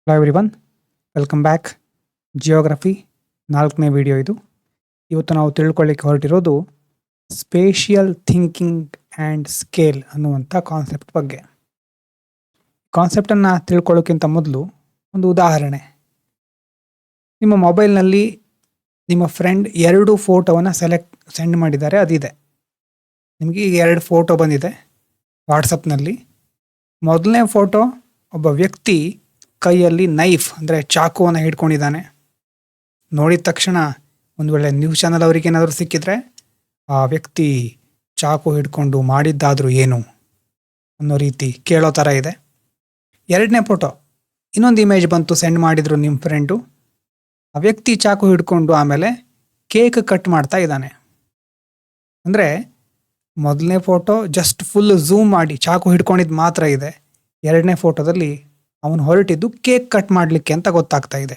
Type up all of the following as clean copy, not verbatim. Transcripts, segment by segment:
Hello everyone, welcome back. Geography 4ನೇ video ಇದು. ಇವತ್ತು ನಾವು ತಿಳ್ಕೊಳ್ಳಿಕ್ಕೆ ಹೊರಟಿರೋದು ಸ್ಪೇಷಿಯಲ್ ಥಿಂಕಿಂಗ್ ಆ್ಯಂಡ್ ಸ್ಕೇಲ್ ಅನ್ನುವಂಥ ಕಾನ್ಸೆಪ್ಟ್ ಬಗ್ಗೆ. ಕಾನ್ಸೆಪ್ಟನ್ನು ತಿಳ್ಕೊಳ್ಳೋಕ್ಕಿಂತ ಮೊದಲು ಒಂದು ಉದಾಹರಣೆ. ನಿಮ್ಮ ಮೊಬೈಲ್ನಲ್ಲಿ ನಿಮ್ಮ ಫ್ರೆಂಡ್ 2 ಫೋಟೋವನ್ನು ಸೆಂಡ್ ಮಾಡಿದ್ದಾರೆ, ಅದಿದೆ. ನಿಮಗೆ ಈಗ 2 ಫೋಟೋ ಬಂದಿದೆ ವಾಟ್ಸಪ್ನಲ್ಲಿ. ಮೊದಲನೇ ಫೋಟೋ, ಒಬ್ಬ ವ್ಯಕ್ತಿ ಕೈಯಲ್ಲಿ ನೈಫ್ ಅಂದರೆ ಚಾಕುವನ್ನು ಹಿಡ್ಕೊಂಡಿದ್ದಾನೆ. ನೋಡಿದ ತಕ್ಷಣ ಒಂದು ವೇಳೆ ನ್ಯೂಸ್ ಚಾನಲ್ ಅವ್ರಿಗೇನಾದರೂ ಸಿಕ್ಕಿದ್ರೆ ಆ ವ್ಯಕ್ತಿ ಚಾಕು ಹಿಡ್ಕೊಂಡು ಮಾಡಿದ್ದಾದರೂ ಏನು ಅನ್ನೋ ರೀತಿ ಕೇಳೋ ಥರ ಇದೆ. 2ನೇ ಫೋಟೋ, ಇನ್ನೊಂದು ಇಮೇಜ್ ಬಂತು, ಸೆಂಡ್ ಮಾಡಿದ್ರು ನಿಮ್ಮ ಫ್ರೆಂಡು. ಆ ವ್ಯಕ್ತಿ ಚಾಕು ಹಿಡ್ಕೊಂಡು ಆಮೇಲೆ ಕೇಕ್ ಕಟ್ ಮಾಡ್ತಾ ಇದ್ದಾನೆ. ಅಂದರೆ ಮೊದಲನೇ ಫೋಟೋ ಜಸ್ಟ್ ಫುಲ್ ಝೂಮ್ ಮಾಡಿ ಚಾಕು ಹಿಡ್ಕೊಂಡಿದ್ದು ಮಾತ್ರ ಇದೆ. 2ನೇ ಫೋಟೋದಲ್ಲಿ ಅವನು ಹೊರಟಿದ್ದು ಕೇಕ್ ಕಟ್ ಮಾಡಲಿಕ್ಕೆ ಅಂತ ಗೊತ್ತಾಗ್ತಾ ಇದೆ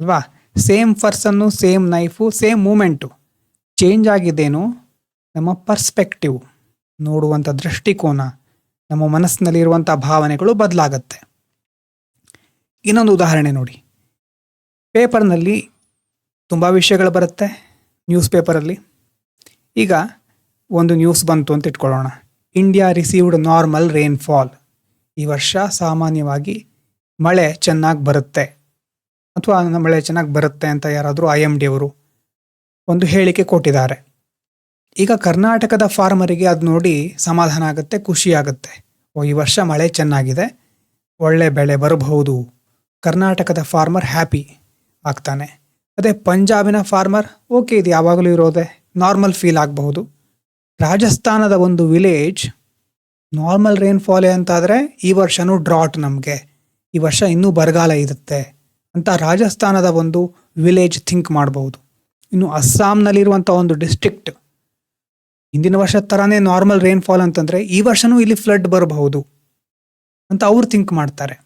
ಅಲ್ವಾ. Same person, same knife, same moment. Change ಆಗಿದ್ದೇನು ನಮ್ಮ ಪರ್ಸ್ಪೆಕ್ಟಿವ್, ನೋಡುವಂಥ ದೃಷ್ಟಿಕೋನ, ನಮ್ಮ ಮನಸ್ಸಿನಲ್ಲಿರುವಂಥ ಭಾವನೆಗಳು ಬದಲಾಗತ್ತೆ. ಇನ್ನೊಂದು ಉದಾಹರಣೆ ನೋಡಿ. ಪೇಪರ್ನಲ್ಲಿ ತುಂಬ ವಿಷಯಗಳು ಬರುತ್ತೆ ನ್ಯೂಸ್ ಪೇಪರಲ್ಲಿ. ಈಗ ಒಂದು ನ್ಯೂಸ್ ಬಂತು ಅಂತ ಇಟ್ಕೊಳ್ಳೋಣ. India received normal rainfall. ಈ ವರ್ಷ ಸಾಮಾನ್ಯವಾಗಿ ಮಳೆ ಚೆನ್ನಾಗಿ ಬರುತ್ತೆ ಅಥವಾ ಮಳೆ ಚೆನ್ನಾಗಿ ಬರುತ್ತೆ ಅಂತ ಯಾರಾದರೂ IMD ಅವರು ಒಂದು ಹೇಳಿಕೆ ಕೊಟ್ಟಿದ್ದಾರೆ. ಈಗ ಕರ್ನಾಟಕದ ಫಾರ್ಮರಿಗೆ ಅದು ನೋಡಿ ಸಮಾಧಾನ ಆಗುತ್ತೆ, ಖುಷಿ ಆಗುತ್ತೆ. ಈ ವರ್ಷ ಮಳೆ ಚೆನ್ನಾಗಿದೆ, ಒಳ್ಳೆ ಬೆಳೆ ಬರಬಹುದು, ಕರ್ನಾಟಕದ ಫಾರ್ಮರ್ ಹ್ಯಾಪಿ ಆಗ್ತಾನೆ. ಅದೇ ಪಂಜಾಬಿನ ಫಾರ್ಮರ್, ಓಕೆ ಇದು ಯಾವಾಗಲೂ ಇರೋದೆ, ನಾರ್ಮಲ್ ಫೀಲ್ ಆಗಬಹುದು. ರಾಜಸ್ಥಾನದ ಒಂದು ವಿಲೇಜ್ ನಾರ್ಮಲ್ ರೇನ್ಫಾಲ್ ಅಂತಾದರೆ ಈ ವರ್ಷನೂ ಡ್ರಾಟ್, ನಮಗೆ ಈ ವರ್ಷ ಇನ್ನೂ ಬರಗಾಲ ಇರುತ್ತೆ ಅಂತ ರಾಜಸ್ಥಾನದ ಒಂದು ವಿಲೇಜ್ ಥಿಂಕ್ ಮಾಡಬಹುದು. ಇನ್ನು ಅಸ್ಸಾಂನಲ್ಲಿರುವಂಥ ಒಂದು ಡಿಸ್ಟ್ರಿಕ್ಟ್, ಹಿಂದಿನ ವರ್ಷದ ಥರನೇ ನಾರ್ಮಲ್ ರೇನ್ಫಾಲ್ ಅಂತಂದರೆ ಈ ವರ್ಷನೂ ಇಲ್ಲಿ ಫ್ಲಡ್ ಬರಬಹುದು ಅಂತ ಅವ್ರು ಥಿಂಕ್ ಮಾಡ್ತಾರೆ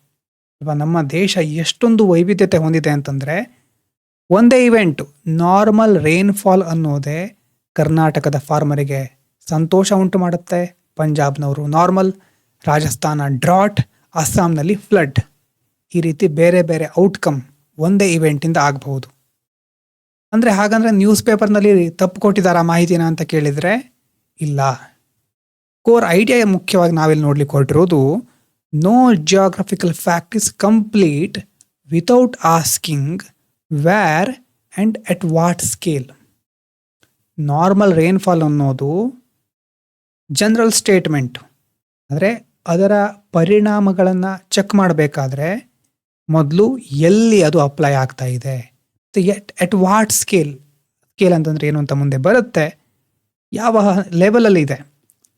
ಅಲ್ವಾ. ನಮ್ಮ ದೇಶ ಎಷ್ಟೊಂದು ವೈವಿಧ್ಯತೆ ಹೊಂದಿದೆ ಅಂತಂದರೆ, ಒಂದೇ ಇವೆಂಟು ನಾರ್ಮಲ್ ರೇನ್ಫಾಲ್ ಅನ್ನೋದೇ ಕರ್ನಾಟಕದ ಫಾರ್ಮರಿಗೆ ಸಂತೋಷ ಉಂಟು ಮಾಡುತ್ತೆ. ಪಂಜಾಬ್ನವರು ನಾರ್ಮಲ್, ರಾಜಸ್ಥಾನ ಡ್ರಾಟ್, ಅಸ್ಸಾಂನಲ್ಲಿ ಫ್ಲಡ್. ಈ ರೀತಿ ಬೇರೆ ಬೇರೆ ಔಟ್ಕಮ್ ಒಂದೇ ಇವೆಂಟಿಂದ ಆಗಬಹುದು. ಅಂದರೆ ಹಾಗಂದರೆ ನ್ಯೂಸ್ ಪೇಪರ್ನಲ್ಲಿ ತಪ್ಪು ಕೊಟ್ಟಿದ್ದಾರೆ ಆ ಮಾಹಿತಿನ ಅಂತ ಕೇಳಿದರೆ ಇಲ್ಲ. ಕೋರ್ ಐಡಿಯಾ ಮುಖ್ಯವಾಗಿ ನಾವಿಲ್ಲಿ ನೋಡ್ಲಿಕ್ಕೆ ಹೊರಟಿರೋದು, no geographical fact is complete without asking where and at what scale. Normal rainfall ಅನ್ನೋದು ಜನರಲ್ ಸ್ಟೇಟ್ಮೆಂಟು, ಅಂದರೆ ಅದರ ಪರಿಣಾಮಗಳನ್ನು ಚೆಕ್ ಮಾಡಬೇಕಾದ್ರೆ ಮೊದಲು ಎಲ್ಲಿ ಅದು ಅಪ್ಲೈ ಆಗ್ತಾ ಇದೆ, ಎಟ್ ವಾಟ್ ಸ್ಕೇಲ್ ಅಂತಂದರೆ ಏನು ಅಂತ ಮುಂದೆ ಬರುತ್ತೆ, ಯಾವ ಲೆವೆಲಲ್ಲಿ ಇದೆ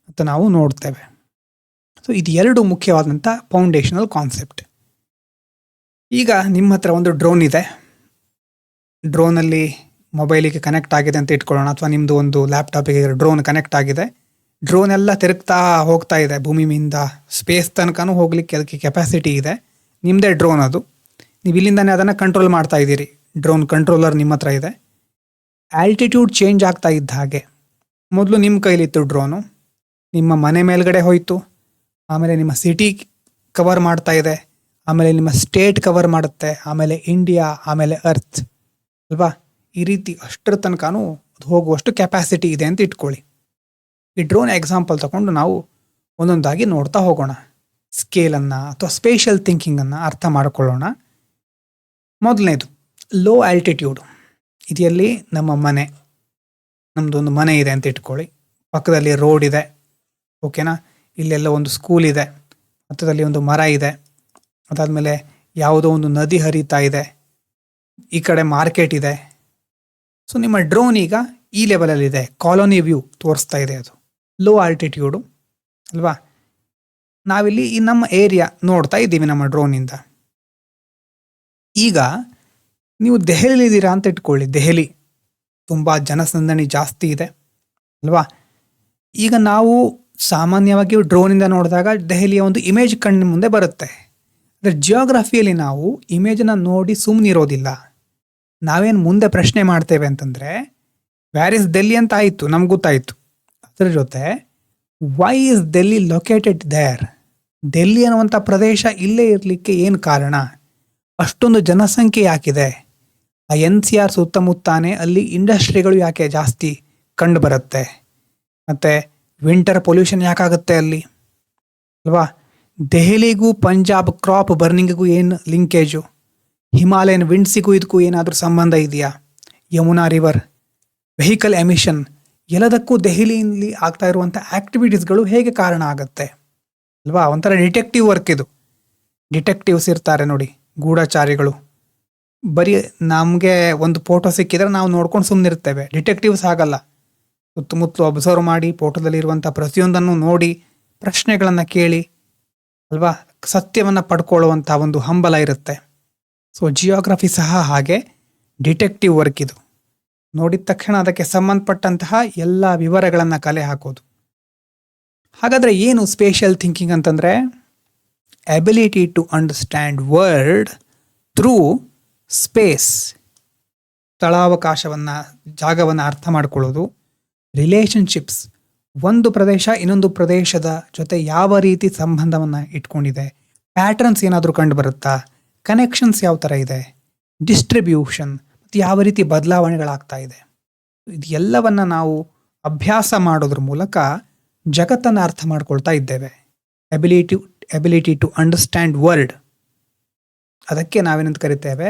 ಅಂತ ನಾವು ನೋಡ್ತೇವೆ. ಸೊ ಇದು 2 ಮುಖ್ಯವಾದಂಥ ಫೌಂಡೇಶನಲ್ ಕಾನ್ಸೆಪ್ಟ್. ಈಗ ನಿಮ್ಮ ಹತ್ರ ಒಂದು ಡ್ರೋನ್ ಇದೆ, ಡ್ರೋನಲ್ಲಿ ಮೊಬೈಲಿಗೆ ಕನೆಕ್ಟ್ ಆಗಿದೆ ಅಂತ ಇಟ್ಕೊಳ್ಳೋಣ, ಅಥವಾ ನಿಮ್ಮದು ಒಂದು ಲ್ಯಾಪ್ಟಾಪಿಗೆ ಡ್ರೋನ್ ಕನೆಕ್ಟ್ ಆಗಿದೆ. ಡ್ರೋನ್ ಎಲ್ಲ ತಿರುಗ್ತಾ ಹೋಗ್ತಾ ಇದೆ, ಭೂಮಿ ಮೀಂದ ಸ್ಪೇಸ್ ತನಕನೂ ಹೋಗ್ಲಿಕ್ಕೆ ಅದಕ್ಕೆ ಕೆಪಾಸಿಟಿ ಇದೆ. ನಿಮ್ಮದೇ ಡ್ರೋನ್ ಅದು, ನೀವು ಇಲ್ಲಿಂದನೇ ಅದನ್ನು ಕಂಟ್ರೋಲ್ ಮಾಡ್ತಾ ಇದ್ದೀರಿ. ಡ್ರೋನ್ ಕಂಟ್ರೋಲರ್ ನಿಮ್ಮ ಹತ್ರ ಇದೆ. ಆಲ್ಟಿಟ್ಯೂಡ್ ಚೇಂಜ್ ಆಗ್ತಾ ಇದ್ದ ಹಾಗೆ, ಮೊದಲು ನಿಮ್ಮ ಕೈಲಿತ್ತು ಡ್ರೋನು, ನಿಮ್ಮ ಮನೆ ಮೇಲ್ಗಡೆ ಹೋಯಿತು, ಆಮೇಲೆ ನಿಮ್ಮ ಸಿಟಿ ಕವರ್ ಮಾಡ್ತಾ ಇದೆ, ಆಮೇಲೆ ನಿಮ್ಮ ಸ್ಟೇಟ್ ಕವರ್ ಮಾಡುತ್ತೆ, ಆಮೇಲೆ ಇಂಡಿಯಾ, ಆಮೇಲೆ ಅರ್ತ್ ಅಲ್ವಾ. ಈ ರೀತಿ ಅಷ್ಟರ ತನಕನೂ ಅದು ಹೋಗುವಷ್ಟು ಕೆಪಾಸಿಟಿ ಇದೆ ಅಂತ ಇಟ್ಕೊಳ್ಳಿ. ಈ ಡ್ರೋನ್ ಎಕ್ಸಾಂಪಲ್ ತಗೊಂಡು ನಾವು ಒಂದೊಂದಾಗಿ ನೋಡ್ತಾ ಹೋಗೋಣ. ಸ್ಕೇಲನ್ನು ಅಥವಾ ಸ್ಪೇಷಿಯಲ್ ಥಿಂಕಿಂಗನ್ನು ಅರ್ಥ ಮಾಡಿಕೊಳ್ಳೋಣ. ಮೊದಲನೇದು ಲೋ ಆಲ್ಟಿಟ್ಯೂಡ್. ಇದರಲ್ಲಿ ನಮ್ಮ ಮನೆ, ನಮ್ಮದೊಂದು ಮನೆ ಇದೆ ಅಂತ ಇಟ್ಕೊಳ್ಳಿ, ಪಕ್ಕದಲ್ಲಿ ರೋಡ್ ಇದೆ, ಓಕೆನಾ. ಇಲ್ಲೆಲ್ಲ ಒಂದು ಸ್ಕೂಲ್ ಇದೆ, ಹತ್ತದಲ್ಲಿ ಒಂದು ಮರ ಇದೆ, ಅದಾದಮೇಲೆ ಯಾವುದೋ ಒಂದು ನದಿ ಹರಿತಾ ಇದೆ, ಈ ಕಡೆ ಮಾರ್ಕೆಟ್ ಇದೆ. ಸೊ ನಿಮ್ಮ ಡ್ರೋನ್ ಈಗ ಈ ಲೆವೆಲಲ್ಲಿದೆ, ಕಾಲೋನಿ ವ್ಯೂ ತೋರಿಸ್ತಾ ಇದೆ, ಅದು ಲೋ ಆಲ್ಟಿಟ್ಯೂಡು ಅಲ್ವಾ. ನಾವಿಲ್ಲಿ ಈ ನಮ್ಮ ಏರಿಯಾ ನೋಡ್ತಾ ಇದ್ದೀವಿ ನಮ್ಮ ಡ್ರೋನಿಂದ. ಈಗ ನೀವು ದೆಹಲಿಲಿದ್ದೀರಾ ಅಂತ ಇಟ್ಕೊಳ್ಳಿ, ದೆಹಲಿ ತುಂಬ ಜನಸಂದಣಿ ಜಾಸ್ತಿ ಇದೆ ಅಲ್ವಾ. ಈಗ ನಾವು ಸಾಮಾನ್ಯವಾಗಿ ಡ್ರೋನಿಂದ ನೋಡಿದಾಗ ದೆಹಲಿಯ ಒಂದು ಇಮೇಜ್ ಕಣ್ಣ ಮುಂದೆ ಬರುತ್ತೆ. ಆದರೆ ಜಿಯೋಗ್ರಫಿಯಲ್ಲಿ ನಾವು ಇಮೇಜನ್ನು ನೋಡಿ ಸುಮ್ಮನಿರೋದಿಲ್ಲ. ನಾವೇನು ಮುಂದೆ ಪ್ರಶ್ನೆ ಮಾಡ್ತೇವೆ ಅಂತಂದರೆ, ವ್ಯಾರ್ ಇಸ್ ಡೆಲ್ಲಿ ಅಂತ ಆಯಿತು, ನಮ್ಗೆ ಗೊತ್ತಾಯಿತು. ಅದರ ಜೊತೆ why is Delhi located there, Delhi ಅನ್ನುವಂಥ ಪ್ರದೇಶ ಇಲ್ಲೇ ಇರಲಿಕ್ಕೆ ಏನು ಕಾರಣ, ಅಷ್ಟೊಂದು ಜನಸಂಖ್ಯೆ ಯಾಕಿದೆ? ಆ NCR ಸುತ್ತಮುತ್ತಾನೆ ಅಲ್ಲಿ ಇಂಡಸ್ಟ್ರಿಗಳು ಯಾಕೆ ಜಾಸ್ತಿ ಕಂಡು ಬರುತ್ತೆ? ಮತ್ತು ವಿಂಟರ್ ಪೊಲ್ಯೂಷನ್ ಯಾಕಾಗುತ್ತೆ ಅಲ್ಲಿ ಅಲ್ವಾ? ದೆಹಲಿಗೂ ಪಂಜಾಬ್ ಕ್ರಾಪ್ ಬರ್ನಿಂಗಿಗೂ ಏನು ಲಿಂಕೇಜು? ಹಿಮಾಲಯನ್ ವಿಂಡ್ಸಿಗೂ ಇದಕ್ಕೂ ಏನಾದರೂ ಸಂಬಂಧ ಇದೆಯಾ? ಯಮುನಾ ರಿವರ್, ವೆಹಿಕಲ್ ಎಮಿಷನ್, ಎಲ್ಲದಕ್ಕೂ ದೆಹಲಿಯಲ್ಲಿ ಆಗ್ತಾ ಇರುವಂಥ ಆ್ಯಕ್ಟಿವಿಟೀಸ್ಗಳು ಹೇಗೆ ಕಾರಣ ಆಗುತ್ತೆ ಅಲ್ವಾ? ಒಂಥರ ಡಿಟೆಕ್ಟಿವ್ ವರ್ಕ್ ಇದು. ಡಿಟೆಕ್ಟಿವ್ಸ್ ಇರ್ತಾರೆ ನೋಡಿ, ಗೂಢಚಾರಿಗಳು. ಬರೀ ನಮಗೆ ಒಂದು ಫೋಟೋ ಸಿಕ್ಕಿದ್ರೆ ನಾವು ನೋಡ್ಕೊಂಡು ಸುಮ್ಮನಿರ್ತೇವೆ. ಡಿಟೆಕ್ಟಿವ್ಸ್ ಆಗಲ್ಲ. ಸುತ್ತಮುತ್ತಲು ಅಬ್ಸರ್ವ್ ಮಾಡಿ, ಫೋಟೋದಲ್ಲಿರುವಂಥ ಪ್ರತಿಯೊಂದನ್ನು ನೋಡಿ, ಪ್ರಶ್ನೆಗಳನ್ನು ಕೇಳಿ ಅಲ್ವಾ, ಸತ್ಯವನ್ನು ಪಡ್ಕೊಳ್ಳುವಂಥ ಒಂದು ಹಂಬಲ ಇರುತ್ತೆ. ಸೊ ಜಿಯೋಗ್ರಫಿ ಸಹ ಹಾಗೆ ಡಿಟೆಕ್ಟಿವ್ ವರ್ಕ್ ಇದು. ನೋಡಿದ ತಕ್ಷಣ ಅದಕ್ಕೆ ಸಂಬಂಧಪಟ್ಟಂತಹ ಎಲ್ಲ ವಿವರಗಳನ್ನು ಕಲೆ ಹಾಕೋದು. ಹಾಗಾದರೆ ಏನು ಸ್ಪೇಷಿಯಲ್ ಥಿಂಕಿಂಗ್ ಅಂತಂದರೆ? Ability to understand world through space, ಸ್ಥಳಾವಕಾಶವನ್ನು, ಜಾಗವನ್ನು ಅರ್ಥ ಮಾಡ್ಕೊಳ್ಳೋದು. ರಿಲೇಷನ್ಶಿಪ್ಸ್, ಒಂದು ಪ್ರದೇಶ ಇನ್ನೊಂದು ಪ್ರದೇಶದ ಜೊತೆ ಯಾವ ರೀತಿ ಸಂಬಂಧವನ್ನು ಇಟ್ಕೊಂಡಿದೆ, ಪ್ಯಾಟರ್ನ್ಸ್ ಏನಾದರೂ ಕಂಡು ಬರುತ್ತಾ, ಕನೆಕ್ಷನ್ಸ್ ಯಾವ ಥರ ಇದೆ, ಡಿಸ್ಟ್ರಿಬ್ಯೂಷನ್ ಮತ್ತು ಯಾವ ರೀತಿ ಬದಲಾವಣೆಗಳಾಗ್ತಾ ಇದೆ. ಇದು ಎಲ್ಲವನ್ನು ನಾವು ಅಭ್ಯಾಸ ಮಾಡೋದ್ರ ಮೂಲಕ ಜಗತ್ತನ್ನು ಅರ್ಥ ಮಾಡ್ಕೊಳ್ತಾ ಇದ್ದೇವೆ. ಎಬಿಲಿಟಿ ಟು ಅಂಡರ್ಸ್ಟ್ಯಾಂಡ್ ವರ್ಲ್ಡ್, ಅದಕ್ಕೆ ನಾವೇನಂತ ಕರಿತೇವೆ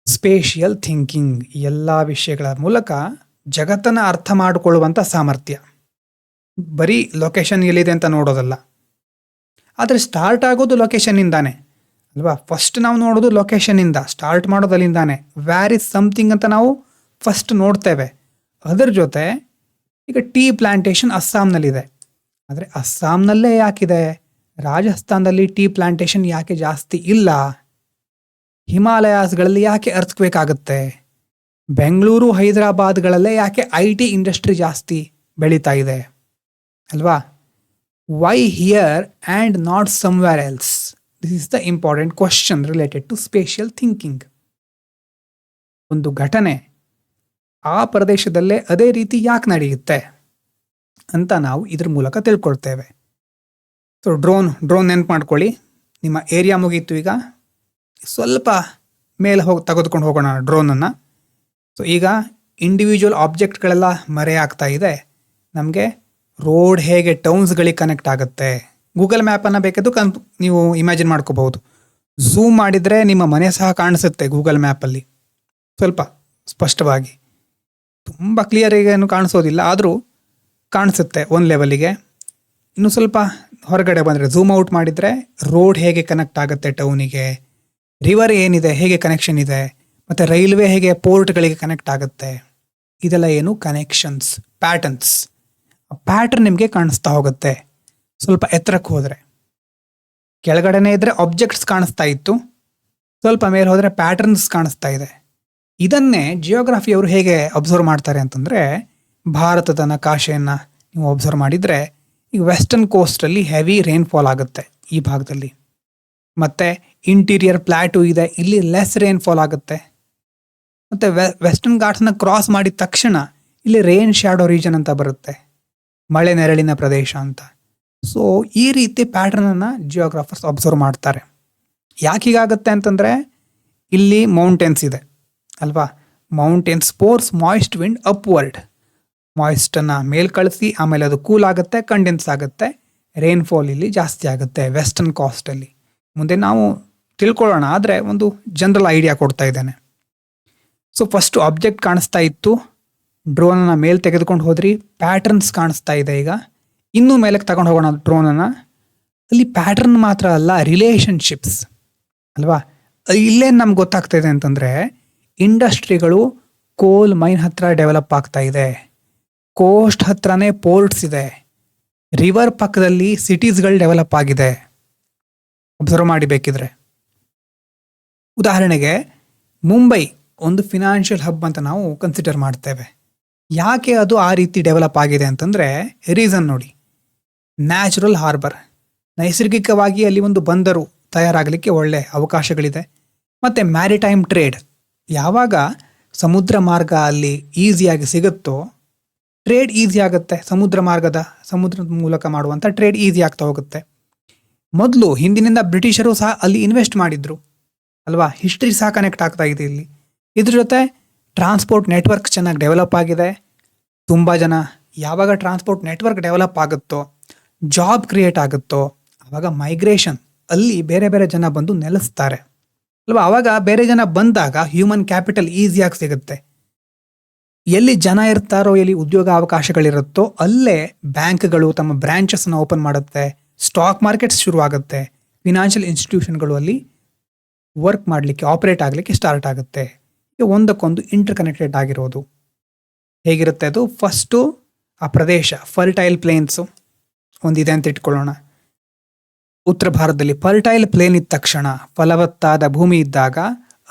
ಸ್ಪೇಷಿಯಲ್ ಥಿಂಕಿಂಗ್. ಎಲ್ಲ ವಿಷಯಗಳ ಮೂಲಕ ಜಗತ್ತನ್ನು ಅರ್ಥ ಮಾಡಿಕೊಳ್ಳುವಂಥ ಸಾಮರ್ಥ್ಯ. ಬರೀ ಲೊಕೇಶನ್ ಎಲ್ಲಿದೆ ಅಂತ ನೋಡೋದಲ್ಲ. ಆದರೆ ಸ್ಟಾರ್ಟ್ ಆಗೋದು ಲೊಕೇಶನ್ನಿಂದಾನೆ ಅಲ್ವಾ? ಫಸ್ಟ್ ನಾವು ನೋಡೋದು ಲೊಕೇಶನ್ನಿಂದ, ಸ್ಟಾರ್ಟ್ ಮಾಡೋದಲ್ಲಿಂದಾನೆ. ವ್ಯಾರ್ ಇಸ್ ಸಮಥಿಂಗ್ ಅಂತ ನಾವು ಫಸ್ಟ್ ನೋಡ್ತೇವೆ. ಅದರ ಜೊತೆ ಈಗ ಟೀ ಪ್ಲಾಂಟೇಶನ್ ಅಸ್ಸಾಂನಲ್ಲಿದೆ. ಆದರೆ ಅಸ್ಸಾಂನಲ್ಲೇ ಯಾಕಿದೆ? ರಾಜಸ್ಥಾನದಲ್ಲಿ ಟೀ ಪ್ಲಾಂಟೇಶನ್ ಯಾಕೆ ಜಾಸ್ತಿ ಇಲ್ಲ? ಹಿಮಾಲಯಾಸ್ಗಳಲ್ಲಿ ಯಾಕೆ ಅರ್ಥಕ್ವೇಕ್ ಆಗುತ್ತೆ? ಬೆಂಗಳೂರು, ಹೈದರಾಬಾದ್ಗಳಲ್ಲೇ ಯಾಕೆ IT ಇಂಡಸ್ಟ್ರಿ ಜಾಸ್ತಿ ಬೆಳೀತಾ ಇದೆ ಅಲ್ವಾ? Why here and not somewhere else? This is the important question related to spatial thinking. ಒಂದು ಘಟನೆ ಆ ಪ್ರದೇಶದಲ್ಲೇ ಅದೇ ರೀತಿ ಯಾಕೆ ನಡೆಯುತ್ತೆ ಅಂತ ನಾವು ಇದ್ರ ಮೂಲಕ ತಿಳ್ಕೊಳ್ತೇವೆ. ಸೊ ಡ್ರೋನ್ ನೆನ್ಪು ಮಾಡ್ಕೊಳ್ಳಿ. ನಿಮ್ಮ ಏರಿಯಾ ಮುಗೀತು. ಈಗ ಸ್ವಲ್ಪ ಮೇಲೆ ತೆಗೆದುಕೊಂಡು ಹೋಗೋಣ ಡ್ರೋನನ್ನು. ಸೊ ಈಗ ಇಂಡಿವಿಜುವಲ್ ಆಬ್ಜೆಕ್ಟ್ಗಳೆಲ್ಲ ಮರೆಯಾಗ್ತಾ ಇದೆ. ನಮಗೆ ರೋಡ್ ಹೇಗೆ ಟೌನ್ಸ್ಗಳಿಗೆ ಕನೆಕ್ಟ್ ಆಗುತ್ತೆ, ಗೂಗಲ್ ಮ್ಯಾಪನ್ನು ಬೇಕಾದರೂ ನೀವು ಇಮ್ಯಾಜಿನ್ ಮಾಡ್ಕೋಬಹುದು. ಝೂಮ್ ಮಾಡಿದರೆ ನಿಮ್ಮ ಮನೆ ಸಹ ಕಾಣಿಸುತ್ತೆ ಗೂಗಲ್ ಮ್ಯಾಪಲ್ಲಿ, ಸ್ವಲ್ಪ ಸ್ಪಷ್ಟವಾಗಿ. ತುಂಬ ಕ್ಲಿಯರಿಗೆ ಏನು ಕಾಣಿಸೋದಿಲ್ಲ, ಆದರೂ ಕಾಣಿಸುತ್ತೆ ಒಂದು ಲೆವೆಲಿಗೆ. ಇನ್ನು ಸ್ವಲ್ಪ ಹೊರಗಡೆ ಬಂದರೆ ಝೂಮ್ ಔಟ್ ಮಾಡಿದರೆ ರೋಡ್ ಹೇಗೆ ಕನೆಕ್ಟ್ ಆಗುತ್ತೆ ಟೌನಿಗೆ, ರಿವರ್ ಏನಿದೆ ಹೇಗೆ ಕನೆಕ್ಷನ್ ಇದೆ, ಮತ್ತು ರೈಲ್ವೆ ಹೇಗೆ ಪೋರ್ಟ್ಗಳಿಗೆ ಕನೆಕ್ಟ್ ಆಗುತ್ತೆ. ಇದೆಲ್ಲ ಏನು ಕನೆಕ್ಷನ್ಸ್, ಪ್ಯಾಟರ್ನ್ಸ್. ಪ್ಯಾಟರ್ನ್ ನಿಮಗೆ ಕಾಣಿಸ್ತಾ ಹೋಗುತ್ತೆ. ಸ್ವಲ್ಪ ಎತ್ತರಕ್ಕೆ ಹೋದರೆ, ಕೆಳಗಡೆನೇ ಇದ್ದರೆ ಆಬ್ಜೆಕ್ಟ್ಸ್ ಕಾಣಿಸ್ತಾ ಇತ್ತು, ಸ್ವಲ್ಪ ಮೇಲೆ ಹೋದರೆ ಪ್ಯಾಟರ್ನ್ಸ್ ಕಾಣಿಸ್ತಾ ಇದೆ. ಇದನ್ನೇ ಜಿಯೋಗ್ರಫಿಯವರು ಹೇಗೆ ಅಬ್ಸರ್ವ್ ಮಾಡ್ತಾರೆ ಅಂತಂದರೆ, ಭಾರತದ ನಕಾಶೆಯನ್ನು ನೀವು ಅಬ್ಸರ್ವ್ ಮಾಡಿದರೆ ಈಗ ವೆಸ್ಟರ್ನ್ ಕೋಸ್ಟಲ್ಲಿ ಹೆವಿ ರೈನ್ಫಾಲ್ ಆಗುತ್ತೆ ಈ ಭಾಗದಲ್ಲಿ, ಮತ್ತು ಇಂಟೀರಿಯರ್ ಪ್ಲಾಟೂ ಇದೆ, ಇಲ್ಲಿ ಲೆಸ್ ರೈನ್ಫಾಲ್ ಆಗುತ್ತೆ. ಮತ್ತು ವೆಸ್ಟರ್ನ್ ಘಾಟ್ಸ್ನ ಕ್ರಾಸ್ ಮಾಡಿದ ತಕ್ಷಣ ಇಲ್ಲಿ ರೈನ್ ಶ್ಯಾಡೋ ರೀಜನ್ ಅಂತ ಬರುತ್ತೆ, ಮಳೆ ನೆರಳಿನ ಪ್ರದೇಶ ಅಂತ. ಸೊ ಈ ರೀತಿ ಪ್ಯಾಟರ್ನನ್ನು ಜಿಯೋಗ್ರಾಫರ್ಸ್ ಅಬ್ಸರ್ವ್ ಮಾಡ್ತಾರೆ. ಯಾಕೆ ಹೀಗಾಗುತ್ತೆ ಅಂತಂದರೆ, ಇಲ್ಲಿ ಮೌಂಟೇನ್ಸ್ ಇದೆ ಅಲ್ವಾ? Mountains force moist wind upward. ಮಾಯಿಸ್ಟನ್ನು ಮೇಲ್ ಕಳಿಸಿ ಆಮೇಲೆ ಅದು ಕೂಲ್ ಆಗುತ್ತೆ, ಕಂಡೆನ್ಸ್ ಆಗುತ್ತೆ, ರೈನ್ಫಾಲ್ ಇಲ್ಲಿ ಜಾಸ್ತಿ ಆಗುತ್ತೆ ವೆಸ್ಟರ್ನ್ ಕಾಸ್ಟಲ್ಲಿ. ಮುಂದೆ ನಾವು ತಿಳ್ಕೊಳ್ಳೋಣ, ಆದರೆ ಒಂದು ಜನರಲ್ ಐಡಿಯಾ ಕೊಡ್ತಾ ಇದ್ದೇನೆ. ಸೊ ಫಸ್ಟು ಆಬ್ಜೆಕ್ಟ್ ಕಾಣಿಸ್ತಾ ಇತ್ತು, ಡ್ರೋನನ್ನು ಮೇಲೆ ತೆಗೆದುಕೊಂಡು ಹೋದ್ರಿ, ಪ್ಯಾಟರ್ನ್ಸ್ ಕಾಣಿಸ್ತಾ ಇದೆ. ಈಗ ಇನ್ನೂ ಮೇಲಕ್ಕೆ ತಗೊಂಡು ಹೋಗೋಣ ಡ್ರೋನನ್ನು. ಅಲ್ಲಿ ಪ್ಯಾಟರ್ನ್ ಮಾತ್ರ ಅಲ್ಲ, ರಿಲೇಷನ್ಶಿಪ್ಸ್ ಅಲ್ವಾ? ಇಲ್ಲೇನು ನಮ್ಗೆ ಗೊತ್ತಾಗ್ತಾ ಇದೆ ಅಂತಂದರೆ, ಇಂಡಸ್ಟ್ರಿಗಳು ಕೋಲ್ ಮೈನ್ ಹತ್ರ ಡೆವಲಪ್ ಆಗ್ತಾ ಇದೆ, ಕೋಸ್ಟ್ ಹತ್ರನೇ ಪೋರ್ಟ್ಸ್ ಇದೆ, ರಿವರ್ ಪಕ್ಕದಲ್ಲಿ ಸಿಟೀಸ್ಗಳು ಡೆವಲಪ್ ಆಗಿದೆ. ಅಬ್ಸರ್ವ್ ಮಾಡಿ ಬೇಕಿದ್ರೆ. ಉದಾಹರಣೆಗೆ ಮುಂಬೈ ಒಂದು ಫಿನಾನ್ಷಿಯಲ್ ಹಬ್ ಅಂತ ನಾವು ಕನ್ಸಿಡರ್ ಮಾಡ್ತೇವೆ. ಯಾಕೆ ಅದು ಆ ರೀತಿ ಡೆವಲಪ್ ಆಗಿದೆ ಅಂತಂದರೆ, ರೀಸನ್ ನೋಡಿ. ನ್ಯಾಚುರಲ್ ಹಾರ್ಬರ್, ನೈಸರ್ಗಿಕವಾಗಿ ಅಲ್ಲಿ ಒಂದು ಬಂದರು ತಯಾರಾಗಲಿಕ್ಕೆ ಒಳ್ಳೆ ಅವಕಾಶಗಳಿದೆ. ಮತ್ತು ಮ್ಯಾರಿಟೈಮ್ ಟ್ರೇಡ್, ಯಾವಾಗ ಸಮುದ್ರ ಮಾರ್ಗ ಅಲ್ಲಿ ಈಸಿಯಾಗಿ ಸಿಗುತ್ತೋ ಟ್ರೇಡ್ ಈಸಿ ಆಗುತ್ತೆ. ಸಮುದ್ರದ ಮೂಲಕ ಮಾಡುವಂಥ ಟ್ರೇಡ್ ಈಸಿ ಆಗ್ತಾ ಹೋಗುತ್ತೆ. ಮೊದಲು ಹಿಂದಿನಿಂದ ಬ್ರಿಟಿಷರು ಸಹ ಅಲ್ಲಿ ಇನ್ವೆಸ್ಟ್ ಮಾಡಿದ್ರು. ಅಲ್ವಾ? ಹಿಸ್ಟ್ರಿ ಸಹ ಕನೆಕ್ಟ್ ಆಗ್ತಾ ಇದೆ ಇಲ್ಲಿ. ಇದ್ರ ಜೊತೆ ಟ್ರಾನ್ಸ್ಪೋರ್ಟ್ ನೆಟ್ವರ್ಕ್ ಚೆನ್ನಾಗಿ ಡೆವಲಪ್ ಆಗಿದೆ. ತುಂಬ ಜನ ಯಾವಾಗ ಟ್ರಾನ್ಸ್ಪೋರ್ಟ್ ನೆಟ್ವರ್ಕ್ ಡೆವಲಪ್ ಆಗುತ್ತೋ, ಜಾಬ್ ಕ್ರಿಯೇಟ್ ಆಗುತ್ತೋ, ಆವಾಗ ಮೈಗ್ರೇಷನ್ ಅಲ್ಲಿ ಬೇರೆ ಬೇರೆ ಜನ ಬಂದು ನೆಲೆಸ್ತಾರೆ ಅಲ್ವಾ? ಆವಾಗ ಬೇರೆ ಜನ ಬಂದಾಗ ಹ್ಯೂಮನ್ ಕ್ಯಾಪಿಟಲ್ ಈಸಿಯಾಗಿ ಸಿಗುತ್ತೆ. ಎಲ್ಲಿ ಜನ ಇರ್ತಾರೋ, ಎಲ್ಲಿ ಉದ್ಯೋಗ ಅವಕಾಶಗಳಿರುತ್ತೋ ಅಲ್ಲೇ ಬ್ಯಾಂಕ್ಗಳು ತಮ್ಮ ಬ್ರಾಂಚಸ್ನ ಓಪನ್ ಮಾಡುತ್ತೆ, ಸ್ಟಾಕ್ ಮಾರ್ಕೆಟ್ಸ್ ಶುರು ಆಗುತ್ತೆ, ಫಿನಾನ್ಷಿಯಲ್ ಇನ್ಸ್ಟಿಟ್ಯೂಷನ್ಗಳು ಅಲ್ಲಿ ವರ್ಕ್ ಮಾಡಲಿಕ್ಕೆ, ಆಪರೇಟ್ ಆಗಲಿಕ್ಕೆ ಸ್ಟಾರ್ಟ್ ಆಗುತ್ತೆ. ಒಂದಕ್ಕೊಂದು ಇಂಟರ್ ಕನೆಕ್ಟೆಡ್ ಆಗಿರೋದು. ಹೇಗಿರುತ್ತೆ ಅದು? ಫಸ್ಟು ಆ ಪ್ರದೇಶ ಫರ್ಟೈಲ್ ಪ್ಲೇನ್ಸು ಒಂದಿದೆ ಅಂತ ಇಟ್ಕೊಳ್ಳೋಣ. ಉತ್ತರ ಭಾರತದಲ್ಲಿ ಫರ್ಟೈಲ್ ಪ್ಲೇನ್ ಇದ್ದ ತಕ್ಷಣ, ಫಲವತ್ತಾದ ಭೂಮಿ ಇದ್ದಾಗ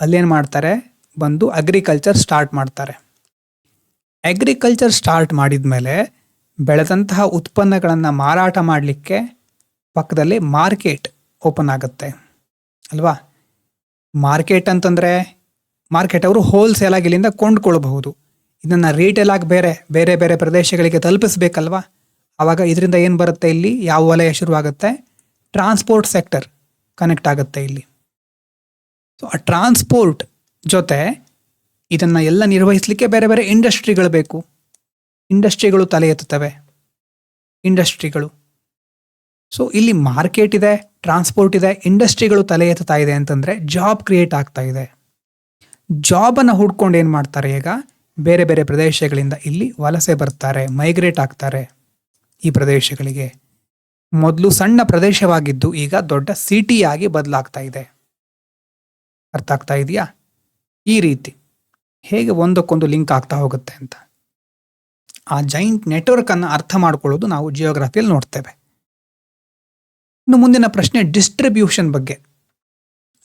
ಅಲ್ಲೇನು ಮಾಡ್ತಾರೆ? ಬಂದು ಅಗ್ರಿಕಲ್ಚರ್ ಸ್ಟಾರ್ಟ್ ಮಾಡ್ತಾರೆ. ಅಗ್ರಿಕಲ್ಚರ್ ಸ್ಟಾರ್ಟ್ ಮಾಡಿದ ಮೇಲೆ ಬೆಳೆದಂತಹ ಉತ್ಪನ್ನಗಳನ್ನು ಮಾರಾಟ ಮಾಡಲಿಕ್ಕೆ ಪಕ್ಕದಲ್ಲಿ ಮಾರ್ಕೆಟ್ ಓಪನ್ ಆಗುತ್ತೆ ಅಲ್ವಾ? ಮಾರ್ಕೆಟ್ ಅಂತಂದರೆ ಮಾರ್ಕೆಟ್ ಅವರು ಹೋಲ್ಸೇಲ್ ಆಗಿ ಇಲ್ಲಿಂದ ಕೊಂಡ್ಕೊಳ್ಬಹುದು. ಇದನ್ನು ರಿಟೇಲ್ ಆಗಿ ಬೇರೆ ಬೇರೆ ಬೇರೆ ಪ್ರದೇಶಗಳಿಗೆ ತಲುಪಿಸ್ಬೇಕಲ್ವಾ? ಆವಾಗ ಇದರಿಂದ ಏನು ಬರುತ್ತೆ? ಇಲ್ಲಿ ಯಾವ ವಲಯ ಶುರುವಾಗುತ್ತೆ? ಟ್ರಾನ್ಸ್ಪೋರ್ಟ್ ಸೆಕ್ಟರ್ ಕನೆಕ್ಟ್ ಆಗುತ್ತೆ ಇಲ್ಲಿ. ಸೊ ಆ ಟ್ರಾನ್ಸ್ಪೋರ್ಟ್ ಜೊತೆ ಇದನ್ನು ಎಲ್ಲ ನಿರ್ವಹಿಸಲಿಕ್ಕೆ ಬೇರೆ ಬೇರೆ ಇಂಡಸ್ಟ್ರಿಗಳು ಬೇಕು. ಇಂಡಸ್ಟ್ರಿಗಳು ತಲೆ ಎತ್ತುತ್ತವೆ. ಇಂಡಸ್ಟ್ರಿಗಳು. ಸೊ ಇಲ್ಲಿ ಮಾರ್ಕೆಟ್ ಇದೆ, ಟ್ರಾನ್ಸ್ಪೋರ್ಟ್ ಇದೆ, ಇಂಡಸ್ಟ್ರಿಗಳು ತಲೆ ಎತ್ತುತ್ತಾ ಇದೆ ಅಂತಂದರೆ ಜಾಬ್ ಕ್ರಿಯೇಟ್ ಆಗ್ತಾ ಇದೆ. ಜಾಬನ್ನು ಹುಡ್ಕೊಂಡು ಏನು ಮಾಡ್ತಾರೆ? ಈಗ ಬೇರೆ ಬೇರೆ ಪ್ರದೇಶಗಳಿಂದ ಇಲ್ಲಿ ವಲಸೆ ಬರ್ತಾರೆ, ಮೈಗ್ರೇಟ್ ಆಗ್ತಾರೆ ಈ ಪ್ರದೇಶಗಳಿಗೆ. ಮೊದಲು ಸಣ್ಣ ಪ್ರದೇಶವಾಗಿದ್ದು ಈಗ ದೊಡ್ಡ ಸಿಟಿಯಾಗಿ ಬದಲಾಗ್ತಾ ಇದೆ. ಅರ್ಥ ಆಗ್ತಾ ಇದೆಯಾ? ಈ ರೀತಿ ಹೇಗೆ ಒಂದಕ್ಕೊಂದು ಲಿಂಕ್ ಆಗ್ತಾ ಹೋಗುತ್ತೆ ಅಂತ ಆ ಜೈಂಟ್ ನೆಟ್ವರ್ಕನ್ನು ಅರ್ಥ ಮಾಡ್ಕೊಳ್ಳೋದು ನಾವು ಜಿಯೋಗ್ರಫಿಯಲ್ಲಿ ನೋಡ್ತೇವೆ. ಇನ್ನು ಮುಂದಿನ ಪ್ರಶ್ನೆ ಡಿಸ್ಟ್ರಿಬ್ಯೂಷನ್ ಬಗ್ಗೆ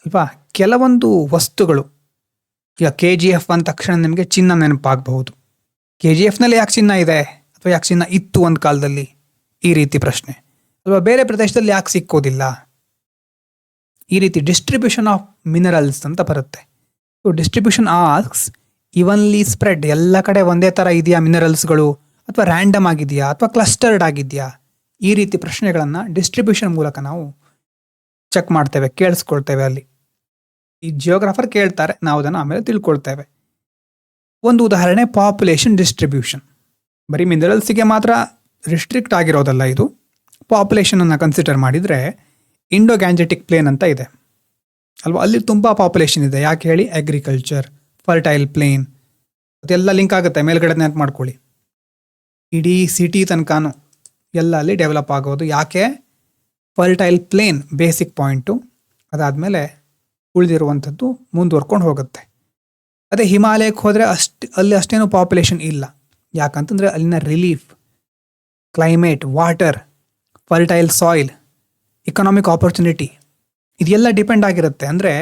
ಅಲ್ವಾ? ಕೆಲವೊಂದು ವಸ್ತುಗಳು, ಈಗ KGF ಅಂದ ತಕ್ಷಣ ನಿಮಗೆ ಚಿನ್ನ ನೆನಪಾಗಬಹುದು. KGFನಲ್ಲಿ ಯಾಕೆ ಚಿನ್ನ ಇದೆ ಅಥವಾ ಯಾಕೆ ಚಿನ್ನ ಇತ್ತು ಒಂದು ಕಾಲದಲ್ಲಿ? ಈ ರೀತಿ ಪ್ರಶ್ನೆ ಅಲ್ವಾ? ಬೇರೆ ಪ್ರದೇಶದಲ್ಲಿ ಯಾಕೆ ಸಿಕ್ಕೋದಿಲ್ಲ? ಈ ರೀತಿ ಡಿಸ್ಟ್ರಿಬ್ಯೂಷನ್ ಆಫ್ ಮಿನರಲ್ಸ್ ಅಂತ ಬರುತ್ತೆ. ಸೊ ಡಿಸ್ಟ್ರಿಬ್ಯೂಷನ್ ಆಸ್ಕ್ಸ್ ಇವನ್ಲಿ ಸ್ಪ್ರೆಡ್, ಎಲ್ಲ ಕಡೆ ಒಂದೇ ಥರ ಇದೆಯಾ ಮಿನರಲ್ಸ್ಗಳು, ಅಥವಾ ರ್ಯಾಂಡಮ್ ಆಗಿದೆಯಾ, ಅಥವಾ ಕ್ಲಸ್ಟರ್ಡ್ ಆಗಿದೆಯಾ? ಈ ರೀತಿ ಪ್ರಶ್ನೆಗಳನ್ನು ಡಿಸ್ಟ್ರಿಬ್ಯೂಷನ್ ಮೂಲಕ ನಾವು ಚೆಕ್ ಮಾಡ್ತೇವೆ, ಕೇಳಿಸ್ಕೊಳ್ತೇವೆ. ಅಲ್ಲಿ ಈ ಜಿಯೋಗ್ರಾಫರ್ ಕೇಳ್ತಾರೆ, ನಾವು ಅದನ್ನು ಆಮೇಲೆ ತಿಳ್ಕೊಳ್ತೇವೆ. ಒಂದು ಉದಾಹರಣೆ ಪಾಪ್ಯುಲೇಷನ್ ಡಿಸ್ಟ್ರಿಬ್ಯೂಷನ್. ಬರೀ ಮಿನರಲ್ಸಿಗೆ ಮಾತ್ರ ರಿಸ್ಟ್ರಿಕ್ಟ್ ಆಗಿರೋದಲ್ಲ ಇದು. ಪಾಪ್ಯುಲೇಷನನ್ನು ಕನ್ಸಿಡರ್ ಮಾಡಿದರೆ ಇಂಡೋ ಗ್ಯಾಂಜೆಟಿಕ್ ಪ್ಲೇನ್ ಅಂತ ಇದೆ ಅಲ್ವಾ? ಅಲ್ಲಿ ತುಂಬ ಪಾಪ್ಯುಲೇಷನ್ ಇದೆ. ಯಾಕೆ ಹೇಳಿ? ಅಗ್ರಿಕಲ್ಚರ್, ಫರ್ಟೈಲ್ ಪ್ಲೇನ್, ಅದೆಲ್ಲ ಲಿಂಕ್ ಆಗುತ್ತೆ. ಮೇಲ್ಗಡೆ ನೆನಪು ಮಾಡ್ಕೊಳ್ಳಿ. ಇಡೀ ಸಿಟಿ ತನಕನೂ ಎಲ್ಲ ಅಲ್ಲಿ ಡೆವಲಪ್ ಆಗೋದು. ಯಾಕೆ? Fertile plain basic point. ಅದಾದಮೇಲೆ ಉಳಿದಿರುವಂಥದ್ದು ಮುಂದುವರ್ಕೊಂಡು ಹೋಗುತ್ತೆ. ಅದೇ ಹಿಮಾಲಯಕ್ಕೆ ಹೋದರೆ ಅಲ್ಲಿ ಅಷ್ಟೇನು ಪಾಪ್ಯುಲೇಷನ್ ಇಲ್ಲ. ಯಾಕಂತಂದರೆ ಅಲ್ಲಿನ relief, climate, water, fertile soil, economic opportunity ಇದೆಲ್ಲ ಡಿಪೆಂಡ್ ಆಗಿರುತ್ತೆ. ಅಂದರೆ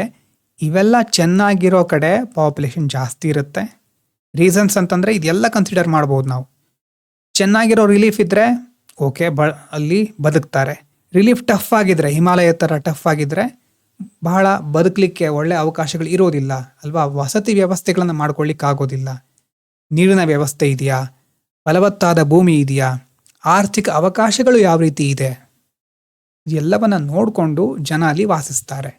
ಇವೆಲ್ಲ ಚೆನ್ನಾಗಿರೋ ಕಡೆ ಪಾಪ್ಯುಲೇಷನ್ ಜಾಸ್ತಿ ಇರುತ್ತೆ. ರೀಸನ್ಸ್ ಅಂತಂದರೆ ಇದೆಲ್ಲ ಕನ್ಸಿಡರ್ ಮಾಡ್ಬೋದು ನಾವು. ಚೆನ್ನಾಗಿರೋ ರಿಲೀಫ್ ಇದ್ದರೆ ಓಕೆ, ಅಲ್ಲಿ ಬದುಕ್ತಾರೆ. ರಿಲೀಫ್ ಟಫ್ ಆಗಿದ್ರೆ, ಹಿಮಾಲಯ ಥರ ಟಫ್ ಆಗಿದ್ರೆ ಬಹಳ ಬದುಕಲಿಕ್ಕೆ ಒಳ್ಳೆ ಅವಕಾಶಗಳು ಇರೋದಿಲ್ಲ ಅಲ್ವಾ? ವಸತಿ ವ್ಯವಸ್ಥೆಗಳನ್ನು ಮಾಡ್ಕೊಳ್ಳಿಕ್ಕೆ ಆಗೋದಿಲ್ಲ. ನೀರಿನ ವ್ಯವಸ್ಥೆ ಇದೆಯಾ? ಫಲವತ್ತಾದ ಭೂಮಿ ಇದೆಯಾ? ಆರ್ಥಿಕ ಅವಕಾಶಗಳು ಯಾವ ರೀತಿ ಇದೆ? ಎಲ್ಲವನ್ನ ನೋಡಿಕೊಂಡು ಜನ ಅಲ್ಲಿ ವಾಸಿಸ್ತಾರೆ.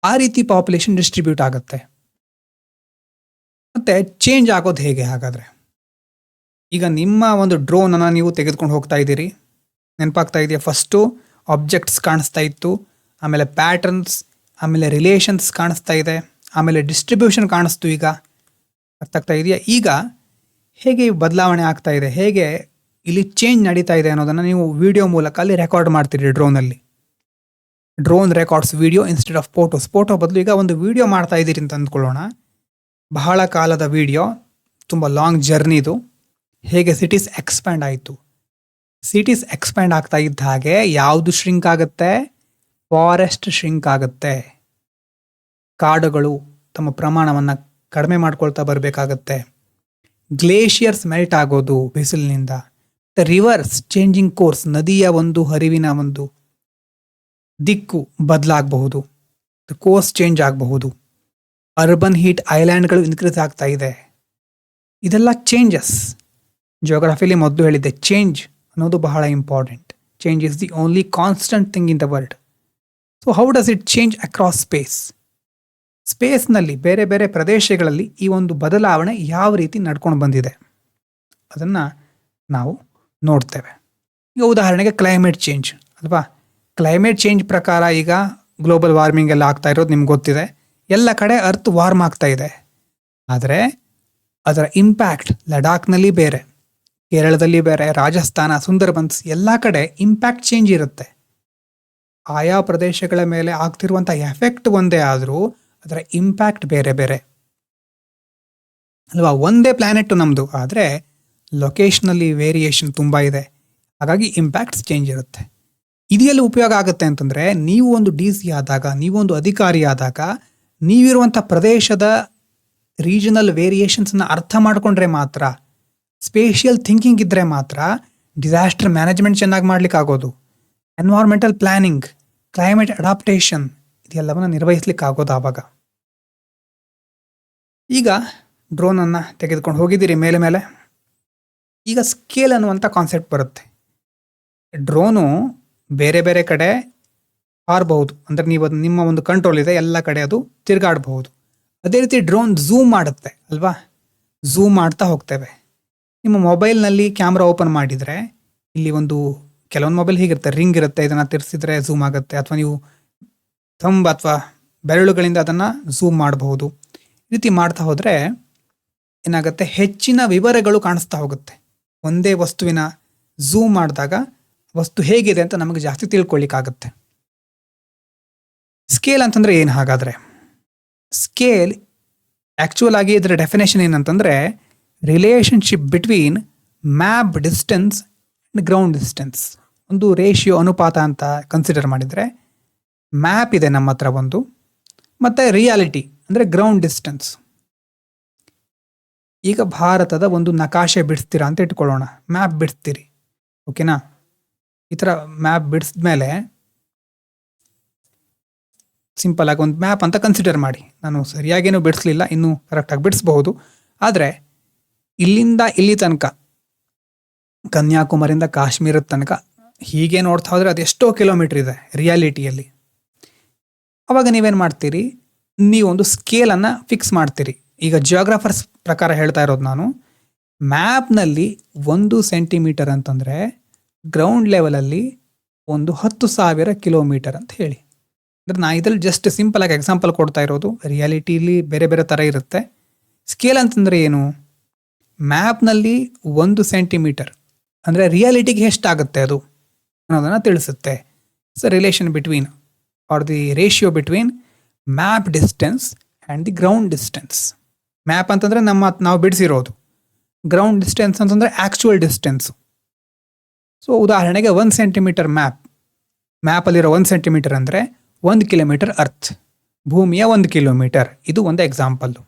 ಆ ರೀತಿ ಪಾಪ್ಯುಲೇಷನ್ ಡಿಸ್ಟ್ರಿಬ್ಯೂಟ್ ಆಗುತ್ತೆ. ಮತ್ತೆ ಚೇಂಜ್ ಆಗೋದು ಹೇಗೆ ಹಾಗಾದರೆ? ಈಗ ನಿಮ್ಮ ಒಂದು ಡ್ರೋನನ್ನು ನೀವು ತೆಗೆದುಕೊಂಡು ಹೋಗ್ತಾ ಇದ್ದೀರಿ, ನೆನಪಾಗ್ತಾ ಇದೆಯಾ? ಫಸ್ಟು ಆಬ್ಜೆಕ್ಟ್ಸ್ ಕಾಣಿಸ್ತಾ ಇತ್ತು, ಆಮೇಲೆ ಪ್ಯಾಟರ್ನ್ಸ್, ಆಮೇಲೆ ರಿಲೇಷನ್ಸ್ ಕಾಣಿಸ್ತಾ ಇದೆ, ಆಮೇಲೆ ಡಿಸ್ಟ್ರಿಬ್ಯೂಷನ್ ಕಾಣಿಸ್ತು. ಈಗ ಅರ್ಥ ಆಗ್ತಾ ಇದೆಯಾ? ಈಗ ಹೇಗೆ ಬದಲಾವಣೆ ಆಗ್ತಾ ಇದೆ, ಹೇಗೆ ಇಲ್ಲಿ ಚೇಂಜ್ ನಡೀತಾ ಇದೆ ಅನ್ನೋದನ್ನು ನೀವು ವಿಡಿಯೋ ಮೂಲಕ ಅಲ್ಲಿ ರೆಕಾರ್ಡ್ ಮಾಡ್ತೀರಿ. ಡ್ರೋನಲ್ಲಿ drone records video instead of photos. Photo ಬದಲು ಈಗ ಒಂದು ವಿಡಿಯೋ ಮಾಡ್ತಾ ಇದ್ದೀರಿ ಅಂತ ಅಂದ್ಕೊಳ್ಳೋಣ. ಬಹಳ ಕಾಲದ ವಿಡಿಯೋ, ತುಂಬ ಲಾಂಗ್ ಜರ್ನಿದು. ಹೇಗೆ ಸಿಟೀಸ್ ಎಕ್ಸ್ಪ್ಯಾಂಡ್ ಆಯಿತು. ಸಿಟೀಸ್ ಎಕ್ಸ್ಪ್ಯಾಂಡ್ ಆಗ್ತಾ ಇದ್ದ ಹಾಗೆ ಯಾವುದು ಶ್ರಿಂಕ್ ಆಗುತ್ತೆ? ಫಾರೆಸ್ಟ್ ಶ್ರಿಂಕ್ ಆಗುತ್ತೆ. ಕಾಡುಗಳು ತಮ್ಮ ಪ್ರಮಾಣವನ್ನು ಕಡಿಮೆ ಮಾಡ್ಕೊಳ್ತಾ ಬರಬೇಕಾಗತ್ತೆ. ಗ್ಲೇಷಿಯರ್ಸ್ ಮೆಲ್ಟ್ ಆಗೋದು ಬಿಸಿಲಿನಿಂದ. ರಿವರ್ಸ್ ಚೇಂಜಿಂಗ್ ಕೋರ್ಸ್, ನದಿಯ ಒಂದು ಹರಿವಿನ ಒಂದು ದಿಕ್ಕು ಬದಲಾಗಬಹುದು, ಕೋರ್ಸ್ ಚೇಂಜ್ ಆಗಬಹುದು. ಅರ್ಬನ್ ಹೀಟ್ ಐಲ್ಯಾಂಡ್ಗಳು ಇನ್ಕ್ರೀಸ್ ಆಗ್ತಾ ಇದೆ. ಇದೆಲ್ಲ ಚೇಂಜಸ್. ಜಿಯೋಗ್ರಫಿಲಿ ಮೊದಲು ಹೇಳಿದ್ದೆ, ಚೇಂಜ್ ಅನ್ನೋದು ಬಹಳ important. Change is the only constant thing in the world. So how does it change across space? ಸ್ಪೇಸ್ನಲ್ಲಿ ಬೇರೆ ಬೇರೆ ಪ್ರದೇಶಗಳಲ್ಲಿ ಈ ಒಂದು ಬದಲಾವಣೆ ಯಾವ ರೀತಿ ನಡ್ಕೊಂಡು ಬಂದಿದೆ ಅದನ್ನು ನಾವು ನೋಡ್ತೇವೆ. ಈಗ ಉದಾಹರಣೆಗೆ ಕ್ಲೈಮೇಟ್ ಚೇಂಜ್ ಅಲ್ವಾ? ಕ್ಲೈಮೇಟ್ ಚೇಂಜ್ ಪ್ರಕಾರ ಈಗ ಗ್ಲೋಬಲ್ ವಾರ್ಮಿಂಗ್ ಎಲ್ಲ ಆಗ್ತಾ ಇರೋದು ನಿಮ್ಗೆ ಗೊತ್ತಿದೆ. ಎಲ್ಲ ಕಡೆ ಅರ್ತ್ ವಾರ್ಮ್ ಆಗ್ತಾ ಇದೆ. ಆದರೆ ಅದರ ಇಂಪ್ಯಾಕ್ಟ್ ಲಡಾಖ್ನಲ್ಲಿ ಬೇರೆ, ಕೇರಳದಲ್ಲಿ ಬೇರೆ, ರಾಜಸ್ಥಾನ, ಸುಂದರ್ಬನ್ಸ್ ಎಲ್ಲ ಕಡೆ ಇಂಪ್ಯಾಕ್ಟ್ ಚೇಂಜ್ ಇರುತ್ತೆ. ಆಯಾ ಪ್ರದೇಶಗಳ ಮೇಲೆ ಆಗ್ತಿರುವಂಥ ಎಫೆಕ್ಟ್ ಒಂದೇ ಆದರೂ ಅದರ ಇಂಪ್ಯಾಕ್ಟ್ ಬೇರೆ ಬೇರೆ ಅಲ್ವಾ? ಒಂದೇ ಪ್ಲಾನೆಟ್ ನಮ್ಮದು, ಆದರೆ ಲೊಕೇಶನಲ್ಲಿ ವೇರಿಯೇಷನ್ ತುಂಬ ಇದೆ. ಹಾಗಾಗಿ ಇಂಪ್ಯಾಕ್ಟ್ಸ್ ಚೇಂಜ್ ಇರುತ್ತೆ. ಇದೆಯಲ್ಲಿ ಉಪಯೋಗ ಆಗುತ್ತೆ ಅಂತಂದರೆ, ನೀವು ಒಂದು DC ಆದಾಗ, ನೀವೊಂದು ಅಧಿಕಾರಿ ಆದಾಗ, ನೀವಿರುವಂಥ ಪ್ರದೇಶದ ರೀಜನಲ್ ವೇರಿಯೇಷನ್ಸ್ನ ಅರ್ಥ ಮಾಡಿಕೊಂಡ್ರೆ ಮಾತ್ರ, ಸ್ಪೇಷಿಯಲ್ ಥಿಂಕಿಂಗ್ ಇದ್ದರೆ ಮಾತ್ರ ಡಿಸಾಸ್ಟರ್ ಮ್ಯಾನೇಜ್ಮೆಂಟ್ ಚೆನ್ನಾಗಿ ಮಾಡ್ಲಿಕ್ಕಾಗೋದು. ಎನ್ವೈರ್ಮೆಂಟಲ್ ಪ್ಲಾನಿಂಗ್, ಕ್ಲೈಮೇಟ್ ಅಡಾಪ್ಟೇಷನ್ ಇದೆಲ್ಲವನ್ನು ನಿರ್ವಹಿಸ್ಲಿಕ್ಕೆ ಆಗೋದು ಆವಾಗ. ಈಗ ಡ್ರೋನನ್ನು ತೆಗೆದುಕೊಂಡು ಹೋಗಿದ್ದೀರಿ ಮೇಲೆ. ಈಗ ಸ್ಕೇಲ್ ಅನ್ನುವಂಥ ಕಾನ್ಸೆಪ್ಟ್ ಬರುತ್ತೆ. ಡ್ರೋನು ಬೇರೆ ಬೇರೆ ಕಡೆ ಹಾರಬಹುದು, ಅಂದರೆ ನೀವು ಅದು ನಿಮ್ಮ ಒಂದು ಕಂಟ್ರೋಲ್ ಇದೆ, ಎಲ್ಲ ಕಡೆ ಅದು ತಿರುಗಾಡಬಹುದು. ಅದೇ ರೀತಿ ಡ್ರೋನ್ ಝೂಮ್ ಮಾಡುತ್ತೆ ಅಲ್ವಾ? ಝೂಮ್ ಮಾಡ್ತಾ ಹೋಗ್ತೇವೆ. ನಿಮ್ಮ ಮೊಬೈಲ್ನಲ್ಲಿ ಕ್ಯಾಮ್ರಾ ಓಪನ್ ಮಾಡಿದರೆ ಇಲ್ಲಿ ಕೆಲವೊಂದು ಮೊಬೈಲ್ ಹೀಗಿರುತ್ತೆ, ರಿಂಗ್ ಇರುತ್ತೆ, ಇದನ್ನು ತಿರ್ಸಿದ್ರೆ ಝೂಮ್ ಆಗುತ್ತೆ, ಅಥವಾ ನೀವು ಥಂಬ್ ಅಥವಾ ಬೆರಳುಗಳಿಂದ ಅದನ್ನು ಝೂಮ್ ಮಾಡಬಹುದು. ಈ ರೀತಿ ಮಾಡ್ತಾ ಹೋದರೆ ಏನಾಗುತ್ತೆ, ಹೆಚ್ಚಿನ ವಿವರಗಳು ಕಾಣಿಸ್ತಾ ಹೋಗುತ್ತೆ. ಒಂದೇ ವಸ್ತುವಿನ ಝೂಮ್ ಮಾಡಿದಾಗ ವಸ್ತು ಹೇಗಿದೆ ಅಂತ ನಮಗೆ ಜಾಸ್ತಿ ತಿಳ್ಕೊಳ್ಳಿಕ್ಕಾಗುತ್ತೆ. ಸ್ಕೇಲ್ ಅಂತಂದರೆ ಏನು ಹಾಗಾದರೆ? ಸ್ಕೇಲ್ ಆ್ಯಕ್ಚುಯಲ್ ಆಗಿ ಇದರ ಡೆಫಿನೇಷನ್ ಏನಂತಂದರೆ, relationship between map distance and ground distance. ಒಂದು ರೇಷಿಯೋ, ಅನುಪಾತ ಅಂತ ಕನ್ಸಿಡರ್ ಮಾಡಿದರೆ, ಮ್ಯಾಪ್ ಇದೆ ನಮ್ಮ ಹತ್ರ ಒಂದು, ಮತ್ತು ರಿಯಾಲಿಟಿ ಅಂದರೆ ಗ್ರೌಂಡ್ ಡಿಸ್ಟೆನ್ಸ್. ಈಗ ಭಾರತದ ಒಂದು ನಕಾಶೆ ಬಿಡಿಸ್ತೀರಾ ಅಂತ ಇಟ್ಕೊಳ್ಳೋಣ, ಮ್ಯಾಪ್ ಬಿಡಿಸ್ತೀರಿ, ಓಕೆನಾ? ಈ ಥರ ಮ್ಯಾಪ್ ಬಿಡಿಸಿದ್ಮೇಲೆ ಸಿಂಪಲ್ ಆಗಿ ಒಂದು ಮ್ಯಾಪ್ ಅಂತ ಕನ್ಸಿಡರ್ ಮಾಡಿ. ನಾನು ಸರಿಯಾಗೇನು ಬಿಡಿಸ್ಲಿಲ್ಲ, ಇನ್ನೂ ಕರೆಕ್ಟಾಗಿ ಬಿಡಿಸ್ಬಹುದು. ಆದರೆ ಇಲ್ಲಿಂದ ಇಲ್ಲಿ ತನಕ, ಕನ್ಯಾಕುಮಾರಿಯಿಂದ ಕಾಶ್ಮೀರದ ತನಕ ಹೀಗೆ ನೋಡ್ತಾ ಹೋದರೆ ಅದೆಷ್ಟೋ ಕಿಲೋಮೀಟ್ರ್ ಇದೆ ರಿಯಾಲಿಟಿಯಲ್ಲಿ. ಅವಾಗ ನೀವೇನು ಮಾಡ್ತೀರಿ, ನೀವೊಂದು ಸ್ಕೇಲನ್ನು ಫಿಕ್ಸ್ ಮಾಡ್ತೀರಿ. ಈಗ ಜಿಯೋಗ್ರಾಫರ್ಸ್ ಪ್ರಕಾರ ಹೇಳ್ತಾ ಇರೋದು ನಾನು, ಮ್ಯಾಪ್ನಲ್ಲಿ 1 ಸೆಂಟಿಮೀಟರ್ ಅಂತಂದರೆ ಗ್ರೌಂಡ್ ಲೆವೆಲಲ್ಲಿ 10,000 ಕಿಲೋಮೀಟರ್ ಅಂತ ಹೇಳಿ. ಅಂದರೆ ನಾ ಇದರಲ್ಲಿ ಜಸ್ಟ್ ಸಿಂಪಲ್ ಆಗಿ ಎಕ್ಸಾಂಪಲ್ ಕೊಡ್ತಾ ಇರೋದು. ರಿಯಾಲಿಟಿಲಿ ಬೇರೆ ಬೇರೆ ಥರ ಇರುತ್ತೆ. ಸ್ಕೇಲ್ ಅಂತಂದರೆ ಏನು? ಮ್ಯಾಪ್ನಲ್ಲಿ 1 ಸೆಂಟಿಮೀಟರ್ ಅಂದರೆ ರಿಯಾಲಿಟಿಗೆ ಎಷ್ಟಾಗುತ್ತೆ ಅದು ಅನ್ನೋದನ್ನು ತಿಳಿಸುತ್ತೆ. So relation between R the ratio between map distance and the ground distance. Map ಅಂತಂದರೆ ನಾವು ಬಿಡಿಸಿರೋದು, ಗ್ರೌಂಡ್ ಡಿಸ್ಟೆನ್ಸ್ ಅಂತಂದರೆ ಆ್ಯಕ್ಚುಯಲ್ ಡಿಸ್ಟೆನ್ಸು. ಸೊ ಉದಾಹರಣೆಗೆ 1 ಸೆಂಟಿಮೀಟರ್ ಮ್ಯಾಪಲ್ಲಿರೋ 1 ಸೆಂಟಿಮೀಟರ್ ಅಂದರೆ 1 ಕಿಲೋಮೀಟರ್ ಅರ್ತ್, ಭೂಮಿಯ 1 ಕಿಲೋಮೀಟರ್. ಇದು ಒಂದು ಎಕ್ಸಾಂಪಲ್ಲು.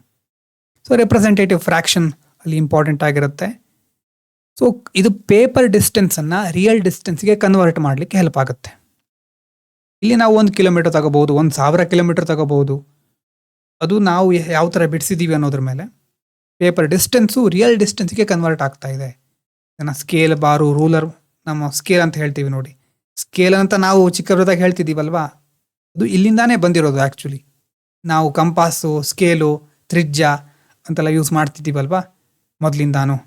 ಸೊ ರೆಪ್ರೆಸೆಂಟೇಟಿವ್ ಫ್ರ್ಯಾಕ್ಷನ್ ಅಲ್ಲಿ ಇಂಪಾರ್ಟೆಂಟ್ ಆಗಿರುತ್ತೆ. ಸೊ ಇದು ಪೇಪರ್ ಡಿಸ್ಟೆನ್ಸನ್ನು ರಿಯಲ್ ಡಿಸ್ಟೆನ್ಸ್ಗೆ ಕನ್ವರ್ಟ್ ಮಾಡಲಿಕ್ಕೆ ಹೆಲ್ಪ್ ಆಗುತ್ತೆ. ಇಲ್ಲಿ ನಾವು 1 ಕಿಲೋಮೀಟರ್ ತಗೋಬಹುದು, 1,000 ಕಿಲೋಮೀಟರ್ ತಗೋಬಹುದು. ಅದು ನಾವು ಯಾವ ಥರ ಬಿಡಿಸಿದ್ದೀವಿ ಅನ್ನೋದ್ರ ಮೇಲೆ. ಪೇಪರ್ ಡಿಸ್ಟೆನ್ಸು ರಿಯಲ್ ಡಿಸ್ಟೆನ್ಸ್ಗೆ ಕನ್ವರ್ಟ್ ಆಗ್ತಾ ಇದೆ. ಸ್ಕೇಲ್, ಬಾರು, ರೂಲರ್, ನಮ್ಮ ಸ್ಕೇಲ್ ಅಂತ ಹೇಳ್ತೀವಿ ನೋಡಿ. ಸ್ಕೇಲ್ ಅಂತ ನಾವು ಚಿಕ್ಕವರದಾಗ ಹೇಳ್ತಿದ್ದೀವಲ್ವಾ, ಅದು ಇಲ್ಲಿಂದಾನೇ ಬಂದಿರೋದು. ಆ್ಯಕ್ಚುಲಿ ನಾವು ಕಂಪಾಸು, ಸ್ಕೇಲು, ತ್ರಿಜ್ಯ ಅಂತೆಲ್ಲ ಯೂಸ್ ಮಾಡ್ತಿದ್ದೀವಲ್ವಾ ಮೊದಲಿಂದಾನು.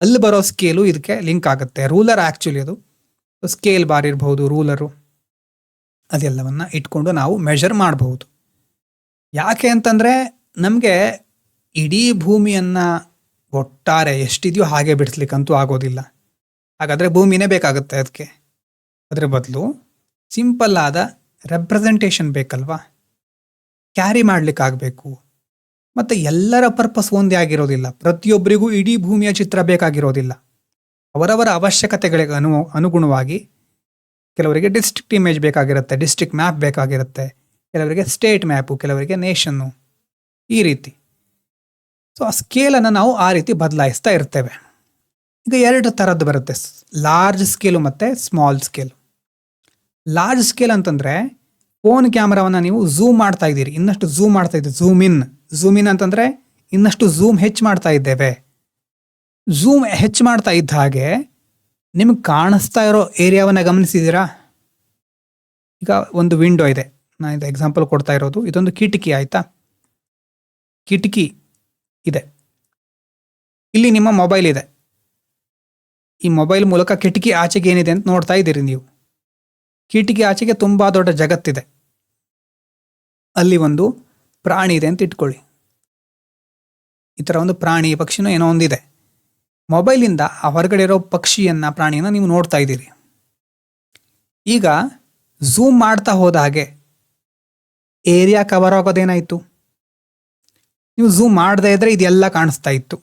ಅಲ್ಲಿ ಬರೋ ಸ್ಕೇಲು ಇದಕ್ಕೆ ಲಿಂಕ್ ಆಗುತ್ತೆ. ರೂಲರ್ ಆ್ಯಕ್ಚುಲಿ ಅದು ಸ್ಕೇಲ್ ಬಾರ್ ಇರ್ಬೋದು, ರೂಲರು, ಅದೆಲ್ಲವನ್ನು ಇಟ್ಕೊಂಡು ನಾವು ಮೆಷರ್ ಮಾಡಬಹುದು. ಯಾಕೆ ಅಂತಂದರೆ ನಮಗೆ ಇಡೀ ಭೂಮಿಯನ್ನು ಒಟ್ಟಾರೆ ಎಷ್ಟಿದೆಯೋ ಹಾಗೆ ಬಿಡಿಸ್ಲಿಕ್ಕಂತೂ ಆಗೋದಿಲ್ಲ. ಹಾಗಾದರೆ ಭೂಮಿನೇ ಬೇಕಾಗುತ್ತೆ ಅದಕ್ಕೆ. ಅದರ ಬದಲು ಸಿಂಪಲ್ ಆದ ರೆಪ್ರೆಸೆಂಟೇಷನ್ ಬೇಕಲ್ವಾ, ಕ್ಯಾರಿ ಮಾಡಲಿಕ್ಕಾಗಬೇಕು. ಮತ್ತು ಎಲ್ಲರ ಪರ್ಪಸ್ ಒಂದೇ ಆಗಿರೋದಿಲ್ಲ. ಪ್ರತಿಯೊಬ್ಬರಿಗೂ ಇಡೀ ಭೂಮಿಯ ಚಿತ್ರ ಬೇಕಾಗಿರೋದಿಲ್ಲ. ಅವರವರ ಅವಶ್ಯಕತೆಗಳಿಗೆ ಅನುಗುಣವಾಗಿ ಕೆಲವರಿಗೆ ಡಿಸ್ಟ್ರಿಕ್ಟ್ ಇಮೇಜ್ ಬೇಕಾಗಿರುತ್ತೆ, ಡಿಸ್ಟ್ರಿಕ್ಟ್ ಮ್ಯಾಪ್ ಬೇಕಾಗಿರುತ್ತೆ, ಕೆಲವರಿಗೆ ಸ್ಟೇಟ್ ಮ್ಯಾಪು, ಕೆಲವರಿಗೆ ನೇಷನ್ನು, ಈ ರೀತಿ. ಸೊ ಆ ಸ್ಕೇಲನ್ನು ನಾವು ಆ ರೀತಿ ಬದಲಾಯಿಸ್ತಾ ಇರ್ತೇವೆ. ಈಗ 2 ಥರದ್ದು ಬರುತ್ತೆ, ಲಾರ್ಜ್ ಸ್ಕೇಲು ಮತ್ತು ಸ್ಮಾಲ್ ಸ್ಕೇಲ್. ಲಾರ್ಜ್ ಸ್ಕೇಲ್ ಅಂತಂದರೆ ಫೋನ್ ಕ್ಯಾಮ್ರಾವನ್ನು ನೀವು ಝೂಮ್ ಮಾಡ್ತಾ ಇದ್ದೀರಿ, ಇನ್ನಷ್ಟು ಝೂಮ್ ಮಾಡ್ತಾ ಇದ್ದೀರಿ. ಝೂಮ್ ಇನ್ ಅಂತಂದರೆ ಇನ್ನಷ್ಟು ಝೂಮ್ ಹೆಚ್ಚು ಮಾಡ್ತಾ ಇದ್ದೇವೆ. ಝೂಮ್ ಹೆಚ್ಚು ಮಾಡ್ತಾ ಇದ್ದ ಹಾಗೆ ನಿಮ್ಗೆ ಕಾಣಿಸ್ತಾ ಇರೋ ಏರಿಯಾವನ್ನು ಗಮನಿಸಿದ್ದೀರಾ? ಈಗ ಒಂದು ವಿಂಡೋ ಇದೆ, ನಾನು ಇದು ಎಕ್ಸಾಂಪಲ್ ಕೊಡ್ತಾ ಇರೋದು, ಇದೊಂದು ಕಿಟಕಿ ಆಯಿತಾ. ಕಿಟಕಿ ಇದೆ, ಇಲ್ಲಿ ನಿಮ್ಮ ಮೊಬೈಲ್ ಇದೆ. ಈ ಮೊಬೈಲ್ ಮೂಲಕ ಕಿಟಕಿ ಆಚೆಗೆ ಏನಿದೆ ಅಂತ ನೋಡ್ತಾ ಇದ್ದೀರಿ ನೀವು. ಕಿಟಕಿ ಆಚೆಗೆ ತುಂಬ ದೊಡ್ಡ ಜಗತ್ತಿದೆ. ಅಲ್ಲಿ ಒಂದು ಪ್ರಾಣಿ ಇದೆ ಅಂತ ಇಟ್ಕೊಳ್ಳಿ. ಈ ಥರ ಒಂದು ಪ್ರಾಣಿ ಪಕ್ಷಿನೋ ಏನೋ ಒಂದಿದೆ. ಮೊಬೈಲಿಂದ ಆ ಹೊರಗಡೆ ಇರೋ ಪಕ್ಷಿಯನ್ನ ಪ್ರಾಣಿಯನ್ನು ನೀವು ನೋಡ್ತಾ ಇದ್ದೀರಿ. ಈಗ ಝೂಮ್ ಮಾಡ್ತಾ ಹೋದ ಹಾಗೆ ಏರಿಯಾ ಕವರ್ ಆಗೋದೇನಾಯಿತು? ನೀವು ಝೂಮ್ ಮಾಡದೇ ಇದ್ರೆ ಇದೆಲ್ಲ ಕಾಣಿಸ್ತಾ ಇತ್ತು.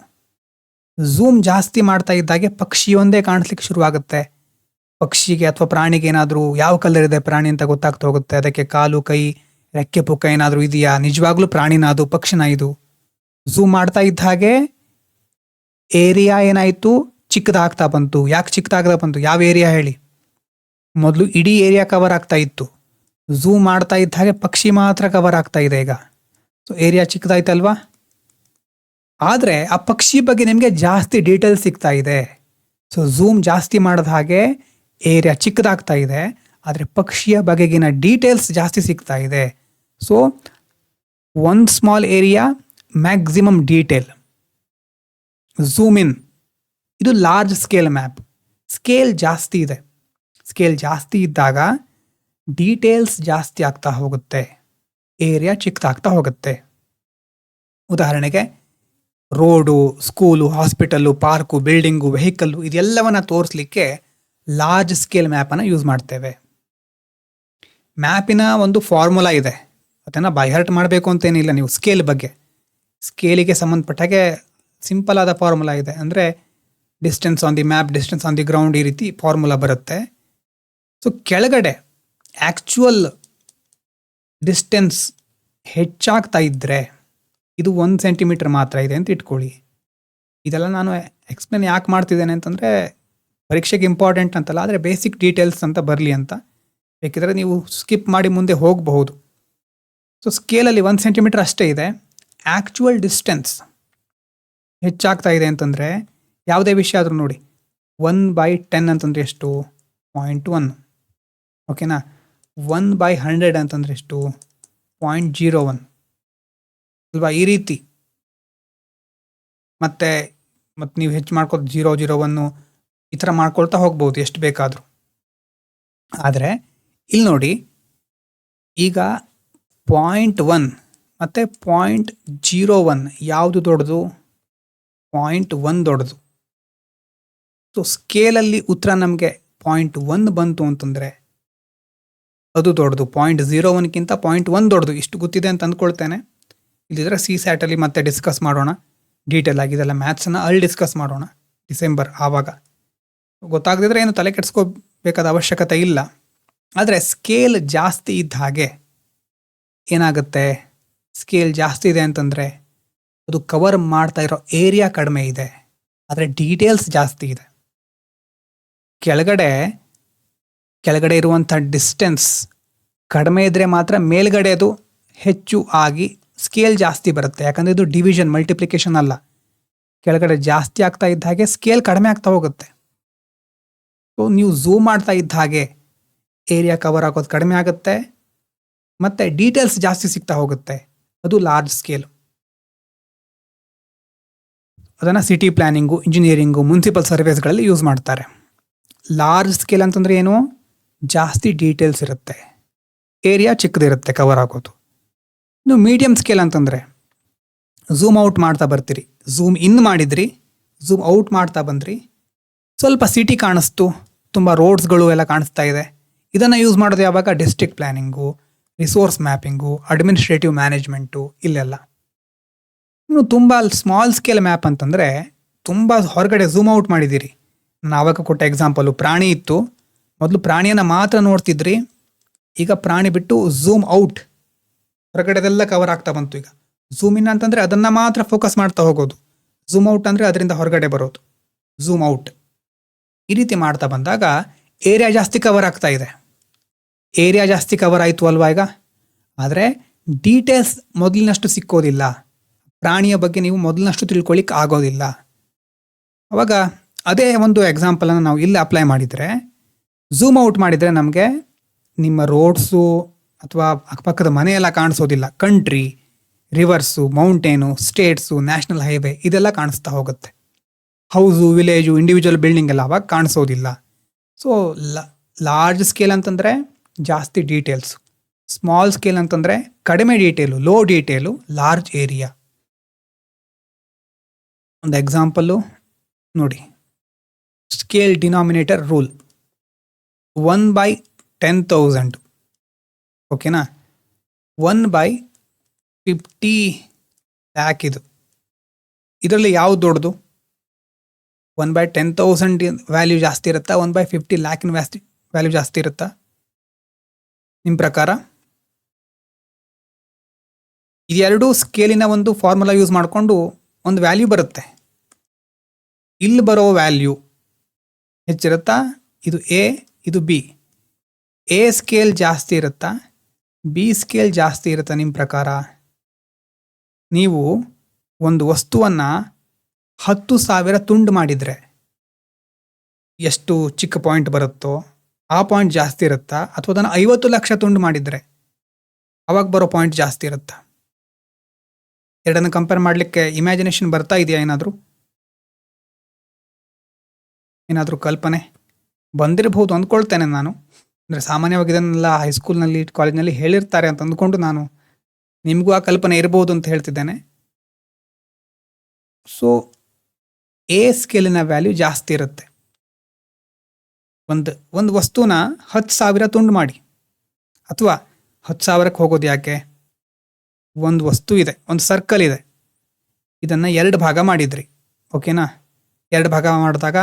ಝೂಮ್ ಜಾಸ್ತಿ ಮಾಡ್ತಾ ಇದ್ದಾಗೆ ಪಕ್ಷಿಯೊಂದೇ ಕಾಣಿಸ್ಲಿಕ್ಕೆ ಶುರುವಾಗುತ್ತೆ. ಪಕ್ಷಿಗೆ ಅಥವಾ ಪ್ರಾಣಿಗೆ ಏನಾದರೂ ಯಾವ ಕಲರ್ ಇದೆ ಪ್ರಾಣಿ ಅಂತ ಗೊತ್ತಾಗ್ತಾ ಹೋಗುತ್ತೆ. ಅದಕ್ಕೆ ಕಾಲು, ಕೈ, ರೆಕ್ಕೆ ಪುಕ್ಕ ಏನಾದರೂ ಇದೆಯಾ, ನಿಜವಾಗ್ಲೂ ಪ್ರಾಣಿನ ಅದು ಪಕ್ಷಿನ ಇದು. ಝೂಮ್ ಮಾಡ್ತಾ ಇದ್ದ ಹಾಗೆ ಏರಿಯಾ ಏನಾಯಿತು, ಚಿಕ್ಕದಾಗ್ತಾ ಬಂತು. ಯಾಕೆ ಚಿಕ್ಕದಾಗ್ತಾ ಬಂತು? ಯಾವ ಏರಿಯಾ ಹೇಳಿ? ಮೊದಲು ಇಡೀ ಏರಿಯಾ ಕವರ್ ಆಗ್ತಾ ಇತ್ತು. ಝೂಮ್ ಮಾಡ್ತಾ ಇದ್ದ ಹಾಗೆ ಪಕ್ಷಿ ಮಾತ್ರ ಕವರ್ ಆಗ್ತಾ ಇದೆ ಈಗ. ಸೊ ಏರಿಯಾ ಚಿಕ್ಕದಾಯ್ತಲ್ವಾ? ಆದರೆ ಆ ಪಕ್ಷಿ ಬಗ್ಗೆ ನಿಮಗೆ ಜಾಸ್ತಿ ಡೀಟೇಲ್ಸ್ ಸಿಗ್ತಾ ಇದೆ. ಸೊ ಝೂಮ್ ಜಾಸ್ತಿ ಮಾಡಿದ ಹಾಗೆ ಏರಿಯಾ ಚಿಕ್ಕದಾಗ್ತಾ ಇದೆ, ಆದರೆ ಪಕ್ಷಿಯ ಬಗೆಗಿನ ಡೀಟೇಲ್ಸ್ ಜಾಸ್ತಿ ಸಿಗ್ತಾ ಇದೆ. ಸೊ ಒಂದು small area, maximum detail. Zoom in, ಇದು ಲಾರ್ಜ್ ಸ್ಕೇಲ್ ಮ್ಯಾಪ್. ಸ್ಕೇಲ್ ಜಾಸ್ತಿ ಇದೆ. ಸ್ಕೇಲ್ ಜಾಸ್ತಿ ಇದ್ದಾಗ ಡೀಟೇಲ್ಸ್ ಜಾಸ್ತಿ ಆಗ್ತಾ ಹೋಗುತ್ತೆ, ಏರಿಯಾ ಚಿಕ್ಕದಾಗ್ತಾ ಹೋಗುತ್ತೆ. ಉದಾಹರಣೆಗೆ road, school, hospital, park, building, vehicle ಇದೆಲ್ಲವನ್ನ ತೋರಿಸ್ಲಿಕ್ಕೆ ಲಾರ್ಜ್ ಸ್ಕೇಲ್ ಮ್ಯಾಪನ್ನು ಯೂಸ್ ಮಾಡ್ತೇವೆ. ಮ್ಯಾಪಿನ ಒಂದು ಫಾರ್ಮುಲಾ ಇದೆ, ಅದನ್ನು ಬೈಹರ್ಟ್ ಮಾಡಬೇಕು ಅಂತೇನಿಲ್ಲ. ನೀವು ಸ್ಕೇಲ್ ಬಗ್ಗೆ, ಸ್ಕೇಲಿಗೆ ಸಂಬಂಧಪಟ್ಟಾಗೆ ಸಿಂಪಲ್ ಆದ ಫಾರ್ಮುಲಾ ಇದೆ. ಅಂದರೆ distance on the map, distance on the ground, ಈ ರೀತಿ ಫಾರ್ಮುಲಾ ಬರುತ್ತೆ. ಸೊ ಕೆಳಗಡೆ ಆ್ಯಕ್ಚುಯಲ್ ಡಿಸ್ಟೆನ್ಸ್ ಹೆಚ್ಚಾಗ್ತಾ ಇದ್ದರೆ, ಇದು 1 ಸೆಂಟಿಮೀಟರ್ ಮಾತ್ರ ಇದೆ ಅಂತ ಇಟ್ಕೊಳ್ಳಿ. ಇದೆಲ್ಲ ನಾನು ಎಕ್ಸ್ಪ್ಲೇನ್ ಯಾಕೆ ಮಾಡ್ತಿದ್ದೇನೆ ಅಂತಂದರೆ ಪರೀಕ್ಷೆಗೆ ಇಂಪಾರ್ಟೆಂಟ್ ಅಂತಲ್ಲ, ಆದರೆ ಬೇಸಿಕ್ ಡೀಟೇಲ್ಸ್ ಅಂತ ಬರಲಿ ಅಂತ. ಬೇಕಿದ್ರೆ ನೀವು ಸ್ಕಿಪ್ ಮಾಡಿ ಮುಂದೆ ಹೋಗಬಹುದು. ಸೊ ಸ್ಕೇಲಲ್ಲಿ 1 ಸೆಂಟಿಮೀಟರ್ ಅಷ್ಟೇ ಇದೆ. ಆ್ಯಕ್ಚುಯಲ್ ಡಿಸ್ಟೆನ್ಸ್ ಹೆಚ್ಚಾಗ್ತಾ ಇದೆ ಅಂತಂದರೆ ಯಾವುದೇ ವಿಷಯ ಆದರೂ ನೋಡಿ, 1/10 ಅಂತಂದರೆ ಎಷ್ಟು? 0.1. ಓಕೆನಾ? 1/100 ಅಂತಂದರೆ ಎಷ್ಟು? 0.01 ಅಲ್ವಾ? ಈ ರೀತಿ ಮತ್ತೆ ನೀವು ಹೆಚ್ಚು ಮಾಡ್ಕೋ 0.01 ಈ ಥರ ಮಾಡ್ಕೊಳ್ತಾ ಹೋಗ್ಬೋದು ಎಷ್ಟು ಬೇಕಾದರೂ. ಆದರೆ ಇಲ್ಲಿ ನೋಡಿ, ಈಗ 0.1 ಮತ್ತು 0.01 ಯಾವುದು ದೊಡ್ಡದು? 0.1 ದೊಡ್ಡದು. ಸೊ ಸ್ಕೇಲಲ್ಲಿ ಉತ್ತರ ನಮಗೆ 0.1 ಬಂತು ಅಂತಂದರೆ ಅದು ದೊಡ್ಡದು. 0.01ಕ್ಕಿಂತ 0.1 ದೊಡ್ಡದು. ಇಷ್ಟು ಗೊತ್ತಿದೆ ಅಂತ ಅಂದ್ಕೊಳ್ತೇನೆ. ಇಲ್ಲಿದ್ರೆ CSAT ಮತ್ತೆ ಡಿಸ್ಕಸ್ ಮಾಡೋಣ ಡೀಟೇಲ್ ಆಗಿದೆಲ್ಲ. ಮ್ಯಾಥ್ಸನ್ನು ಅಲ್ಲಿ ಡಿಸ್ಕಸ್ ಮಾಡೋಣ ಡಿಸೆಂಬರ್. ಆವಾಗ ಗೊತ್ತಾಗದಿದ್ರೆ ಏನು ತಲೆ ಕೆಡಿಸ್ಕೋಬೇಕಾದ ಅವಶ್ಯಕತೆ ಇಲ್ಲ. ಆದರೆ ಸ್ಕೇಲ್ ಜಾಸ್ತಿ ಇದ್ದ ಹಾಗೆ ಏನಾಗುತ್ತೆ? ಸ್ಕೇಲ್ ಜಾಸ್ತಿ ಇದೆ ಅಂತಂದರೆ ಅದು ಕವರ್ ಮಾಡ್ತಾ ಇರೋ ಏರಿಯಾ ಕಡಿಮೆ ಇದೆ, ಆದರೆ ಡೀಟೇಲ್ಸ್ ಜಾಸ್ತಿ ಇದೆ. ಕೆಳಗಡೆ ಇರುವಂಥ ಡಿಸ್ಟೆನ್ಸ್ ಕಡಿಮೆ ಇದ್ದರೆ ಮಾತ್ರ ಮೇಲ್ಗಡೆ ಅದು ಹೆಚ್ಚು ಆಗಿ ಸ್ಕೇಲ್ ಜಾಸ್ತಿ ಬರುತ್ತೆ. ಯಾಕಂದರೆ ಇದು ಡಿವಿಷನ್, ಮಲ್ಟಿಪ್ಲಿಕೇಶನ್ ಅಲ್ಲ. ಕೆಳಗಡೆ ಜಾಸ್ತಿ ಆಗ್ತಾ ಇದ್ದ ಹಾಗೆ ಸ್ಕೇಲ್ ಕಡಿಮೆ ಆಗ್ತಾ ಹೋಗುತ್ತೆ. ಸೊ ನೀವು ಝೂಮ್ ಮಾಡ್ತಾ ಇದ್ದ ಹಾಗೆ ಏರಿಯಾ ಕವರ್ ಆಗೋದು ಕಡಿಮೆ ಆಗುತ್ತೆ ಮತ್ತು ಡೀಟೇಲ್ಸ್ ಜಾಸ್ತಿ ಸಿಗ್ತಾ ಹೋಗುತ್ತೆ. ಅದು ಲಾರ್ಜ್ ಸ್ಕೇಲ್. ಅದನ್ನು ಸಿಟಿ ಪ್ಲ್ಯಾನಿಂಗು, ಇಂಜಿನಿಯರಿಂಗು, ಮುನ್ಸಿಪಲ್ ಸರ್ವೇಸ್ಗಳಲ್ಲಿ ಯೂಸ್ ಮಾಡ್ತಾರೆ. ಲಾರ್ಜ್ ಸ್ಕೇಲ್ ಅಂತಂದರೆ ಏನು? ಜಾಸ್ತಿ ಡೀಟೇಲ್ಸ್ ಇರುತ್ತೆ, ಏರಿಯಾ ಚಿಕ್ಕದಿರುತ್ತೆ ಕವರ್ ಆಗೋದು. ಇನ್ನು ಮೀಡಿಯಮ್ ಸ್ಕೇಲ್ ಅಂತಂದರೆ ಝೂಮ್ ಔಟ್ ಮಾಡ್ತಾ ಬರ್ತೀರಿ. ಝೂಮ್ ಇನ್ ಮಾಡಿದ್ರಿ, ಝೂಮ್ ಔಟ್ ಮಾಡ್ತಾ ಬಂದ್ರಿ, ಸ್ವಲ್ಪ ಸಿಟಿ ಕಾಣಿಸ್ತು, ತುಂಬ ರೋಡ್ಸ್ಗಳು ಎಲ್ಲ ಕಾಣಿಸ್ತಾ ಇದೆ. ಇದನ್ನು ಯೂಸ್ ಮಾಡೋದು ಯಾವಾಗ? District planning, resource mapping, administrative management, ಇಲ್ಲೆಲ್ಲ. ಇನ್ನು ತುಂಬ ಸ್ಮಾಲ್ ಸ್ಕೇಲ್ ಮ್ಯಾಪ್ ಅಂತಂದರೆ ತುಂಬ ಹೊರಗಡೆ ಝೂಮ್ ಔಟ್ ಮಾಡಿದ್ದೀರಿ. ನಾನು ಆವಾಗ ಕೊಟ್ಟ ಎಕ್ಸಾಂಪಲು ಪ್ರಾಣಿ ಇತ್ತು. ಮೊದಲು ಪ್ರಾಣಿಯನ್ನು ಮಾತ್ರ ನೋಡ್ತಿದ್ರಿ, ಈಗ ಪ್ರಾಣಿ ಬಿಟ್ಟು ಝೂಮ್ ಔಟ್, ಹೊರಗಡೆದೆಲ್ಲ ಕವರ್ ಆಗ್ತಾ ಬಂತು. ಈಗ ಝೂಮ್ ಇನ್ ಅಂತಂದರೆ ಅದನ್ನು ಮಾತ್ರ ಫೋಕಸ್ ಮಾಡ್ತಾ ಹೋಗೋದು, ಝೂಮ್ ಔಟ್ ಅಂದರೆ ಅದರಿಂದ ಹೊರಗಡೆ ಬರೋದು, ಝೂಮ್ ಔಟ್. ಈ ರೀತಿ ಮಾಡ್ತಾ ಬಂದಾಗ ಏರಿಯಾ ಜಾಸ್ತಿ ಕವರ್ ಆಗ್ತಾ ಇದೆ. ಏರಿಯಾ ಜಾಸ್ತಿ ಕವರ್ ಆಯಿತು ಅಲ್ವಾ ಈಗ? ಆದರೆ ಡೀಟೇಲ್ಸ್ ಮೊದಲಿನಷ್ಟು ಸಿಕ್ಕೋದಿಲ್ಲ. ಪ್ರಾಣಿಯ ಬಗ್ಗೆ ನೀವು ಮೊದಲಿನಷ್ಟು ತಿಳ್ಕೊಳ್ಳಿಕ್ಕೆ ಆಗೋದಿಲ್ಲ. ಅವಾಗ ಅದೇ ಒಂದು ಎಕ್ಸಾಂಪಲನ್ನು ನಾವು ಇಲ್ಲಿ ಅಪ್ಲೈ ಮಾಡಿದರೆ, ಝೂಮ್ ಔಟ್ ಮಾಡಿದರೆ ನಮಗೆ ನಿಮ್ಮ ರೋಡ್ಸು ಅಥವಾ ಅಕ್ಕಪಕ್ಕದ ಮನೆಯೆಲ್ಲ ಕಾಣಿಸೋದಿಲ್ಲ. Country, rivers, mountain, states, national highway ಇದೆಲ್ಲ ಕಾಣಿಸ್ತಾ ಹೋಗುತ್ತೆ. ಹೌಸು, ವಿಲೇಜು, ಇಂಡಿವಿಜುವಲ್ ಬಿಲ್ಡಿಂಗ್ ಎಲ್ಲ ಅವಾಗ ಕಾಣಿಸೋದಿಲ್ಲ. ಸೊ ಲಾರ್ಜ್ ಸ್ಕೇಲ್ ಅಂತಂದರೆ ಜಾಸ್ತಿ ಡೀಟೇಲ್ಸು, ಸ್ಮಾಲ್ ಸ್ಕೇಲ್ ಅಂತಂದರೆ ಕಡಿಮೆ detail, low detail, large area. ಒಂದು ಎಕ್ಸಾಂಪಲ್ಲು ನೋಡಿ, ಸ್ಕೇಲ್ ಡಿನಾಮಿನೇಟರ್ ರೂಲ್ 1/10,000. ಓಕೆನಾ, 1/50 lakh ಇದು. ಇದರಲ್ಲಿ ಯಾವುದು ದೊಡ್ಡದು? 1/10,000 ವ್ಯಾಲ್ಯೂ ಜಾಸ್ತಿ ಇರುತ್ತಾ, 1/50 lakh ವ್ಯಾಲ್ಯೂ ಜಾಸ್ತಿ ಇರುತ್ತಾ ನಿಮ್ಮ ಪ್ರಕಾರ? ಇದೆರಡು ಸ್ಕೇಲಿನ ಒಂದು ಫಾರ್ಮುಲಾ ಯೂಸ್ ಮಾಡಿಕೊಂಡು ಒಂದು ವ್ಯಾಲ್ಯೂ ಬರುತ್ತೆ. ಇಲ್ಲಿ ಬರೋ ವ್ಯಾಲ್ಯೂ ಹೆಚ್ಚಿರುತ್ತಾ? ಇದು ಎ, ಇದು ಬಿ. ಎ ಸ್ಕೇಲ್ ಜಾಸ್ತಿ ಇರುತ್ತಾ, ಬಿ ಸ್ಕೇಲ್ ಜಾಸ್ತಿ ಇರುತ್ತಾ ನಿಮ್ಮ ಪ್ರಕಾರ? ನೀವು ಒಂದು ವಸ್ತುವನ್ನು 10,000 ತುಂಡು ಮಾಡಿದರೆ ಎಷ್ಟು ಚಿಕ್ಕ ಪಾಯಿಂಟ್ ಬರುತ್ತೋ ಆ ಪಾಯಿಂಟ್ ಜಾಸ್ತಿ ಇರುತ್ತಾ, ಅಥವಾ ಅದನ್ನು 50 ಲಕ್ಷ ತುಂಡು ಮಾಡಿದರೆ ಅವಾಗ ಬರೋ ಪಾಯಿಂಟ್ ಜಾಸ್ತಿ ಇರುತ್ತಾ? ಎರಡನ್ನು ಕಂಪೇರ್ ಮಾಡಲಿಕ್ಕೆ ಇಮ್ಯಾಜಿನೇಷನ್ ಬರ್ತಾ ಇದೆಯಾ? ಏನಾದರೂ ಕಲ್ಪನೆ ಬಂದಿರಬಹುದು ಅಂದ್ಕೊಳ್ತೇನೆ ನಾನು. ಅಂದರೆ ಸಾಮಾನ್ಯವಾಗಿ ಇದನ್ನೆಲ್ಲ ಹೈಸ್ಕೂಲ್ನಲ್ಲಿ, ಕಾಲೇಜ್ನಲ್ಲಿ ಹೇಳಿರ್ತಾರೆ ಅಂತ ಅಂದ್ಕೊಂಡು ನಾನು ನಿಮಗೂ ಆ ಕಲ್ಪನೆ ಇರ್ಬೋದು ಅಂತ ಹೇಳ್ತಿದ್ದೇನೆ. ಸೊ ಎ ಸ್ಕೇಲಿನ ವ್ಯಾಲ್ಯೂ ಜಾಸ್ತಿ ಇರುತ್ತೆ. ಒಂದು ವಸ್ತುನ 10,000 ತುಂಡು ಮಾಡಿ, ಅಥವಾ 10,000ಕ್ಕೆ ಹೋಗೋದು ಯಾಕೆ? ಒಂದು ವಸ್ತು ಇದೆ, ಒಂದು ಸರ್ಕಲ್ ಇದೆ, ಇದನ್ನು 2 ಭಾಗ ಮಾಡಿದ್ರಿ. ಓಕೆನಾ, 2 ಭಾಗ ಮಾಡಿದಾಗ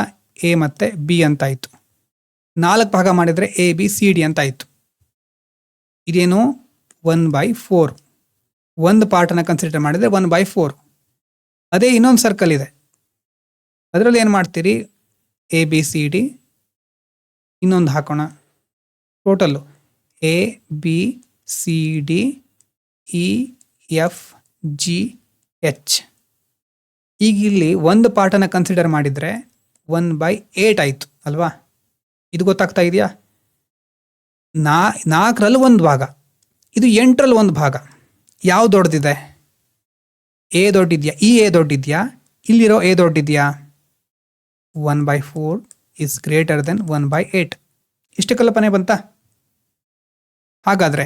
ಎ ಮತ್ತು ಬಿ ಅಂತಾಯಿತು. 4 ಭಾಗ ಮಾಡಿದರೆ ಎ ಬಿ ಸಿ ಡಿ ಅಂತಾಯಿತು. ಇದೇನು 1/4. ಒಂದು ಪಾರ್ಟನ್ನು ಕನ್ಸಿಡರ್ ಮಾಡಿದರೆ 1/4. ಅದೇ ಇನ್ನೊಂದು ಸರ್ಕಲ್ ಇದೆ, ಅದರಲ್ಲಿ ಏನು ಮಾಡ್ತೀರಿ? ಎ ಬಿ ಸಿ ಡಿ ಇನ್ನೊಂದು ಹಾಕೋಣ. Total A B C D E F G H. ಈಗ ಇಲ್ಲಿ ಒಂದು ಪಾರ್ಟನ್ನು ಕನ್ಸಿಡರ್ ಮಾಡಿದರೆ 1/8 ಆಯಿತು ಅಲ್ವಾ? ಇದು ಗೊತ್ತಾಗ್ತಾ ಇದೆಯಾ? 4ರಲ್ಲಿ ಒಂದು ಭಾಗ, ಇದು 8ರಲ್ಲಿ ಒಂದು ಭಾಗ. ಯಾವ ದೊಡ್ಡದಿದೆ? ಎ ದೊಡ್ಡಿದೆಯಾ? ಈ ಎ ದೊಡ್ಡಿದೆಯಾ? ಇಲ್ಲಿರೋ ಎ ದೊಡ್ಡಿದೆಯಾ? 1/4 is greater than 1/8. ಇಷ್ಟು ಕಲ್ಪನೆ ಬಂತಾ? ಹಾಗಾದರೆ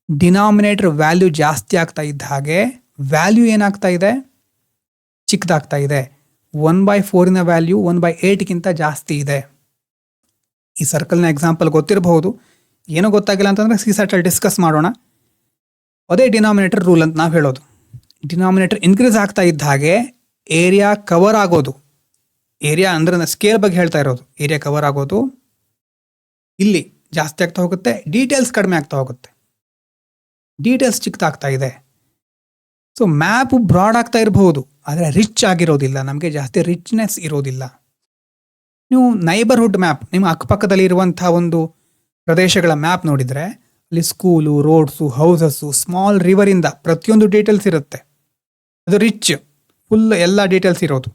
ಡಿನಾಮಿನೇಟರ್ ವ್ಯಾಲ್ಯೂ ಜಾಸ್ತಿ ಆಗ್ತಾ ಇದ್ದ ಹಾಗೆ ವ್ಯಾಲ್ಯೂ ಏನಾಗ್ತಾ ಇದೆ? ಚಿಕ್ಕದಾಗ್ತಾ ಇದೆ. 1/4ನ ವ್ಯಾಲ್ಯೂ 1/8ಗಿಂತ ಜಾಸ್ತಿ ಇದೆ. ಈ ಸರ್ಕಲ್ನ ಎಕ್ಸಾಂಪಲ್ ಗೊತ್ತಿರಬಹುದು. ಏನೋ ಗೊತ್ತಾಗಿಲ್ಲ ಅಂತಂದರೆ ಸಿಸಾಟಲ್ಲಿ ಡಿಸ್ಕಸ್ ಮಾಡೋಣ. ಅದೇ ಡಿನಾಮಿನೇಟರ್ ರೂಲ್ ಅಂತ ನಾವು ಹೇಳೋದು. ಡಿನಾಮಿನೇಟರ್ ಇನ್ಕ್ರೀಸ್ ಆಗ್ತಾ ಇದ್ದ ಹಾಗೆ ಏರಿಯಾ ಕವರ್ ಆಗೋದು, ಏರಿಯಾ ಅಂದರೆ ಸ್ಕೇಲ್ ಬಗ್ಗೆ ಹೇಳ್ತಾ ಇರೋದು, ಏರಿಯಾ ಕವರ್ ಆಗೋದು ಇಲ್ಲಿ ಜಾಸ್ತಿ ಆಗ್ತಾ ಹೋಗುತ್ತೆ, ಡೀಟೇಲ್ಸ್ ಕಡಿಮೆ ಆಗ್ತಾ ಹೋಗುತ್ತೆ, ಡೀಟೇಲ್ಸ್ ಚಿಕ್ಕದಾಗ್ತಾ ಇದೆ. ಸೊ ಮ್ಯಾಪು ಬ್ರಾಡ್ ಆಗ್ತಾ ಇರಬಹುದು, ಆದರೆ ರಿಚ್ ಆಗಿರೋದಿಲ್ಲ, ನಮಗೆ ಜಾಸ್ತಿ ರಿಚ್ನೆಸ್ ಇರೋದಿಲ್ಲ. ನೀವು ನೈಬರ್ಹುಡ್ ಮ್ಯಾಪ್, ನಿಮ್ಮ ಅಕ್ಕಪಕ್ಕದಲ್ಲಿ ಇರುವಂಥ ಒಂದು ಪ್ರದೇಶಗಳ ಮ್ಯಾಪ್ ನೋಡಿದರೆ ಅಲ್ಲಿ ಸ್ಕೂಲು, ರೋಡ್ಸು, ಹೌಸಸ್ಸು, ಸ್ಮಾಲ್ ರಿವರಿಂದ ಪ್ರತಿಯೊಂದು ಡೀಟೇಲ್ಸ್ ಇರುತ್ತೆ. ಅದು ರಿಚ್, ಫುಲ್ ಎಲ್ಲ ಡೀಟೇಲ್ಸ್ ಇರೋದು.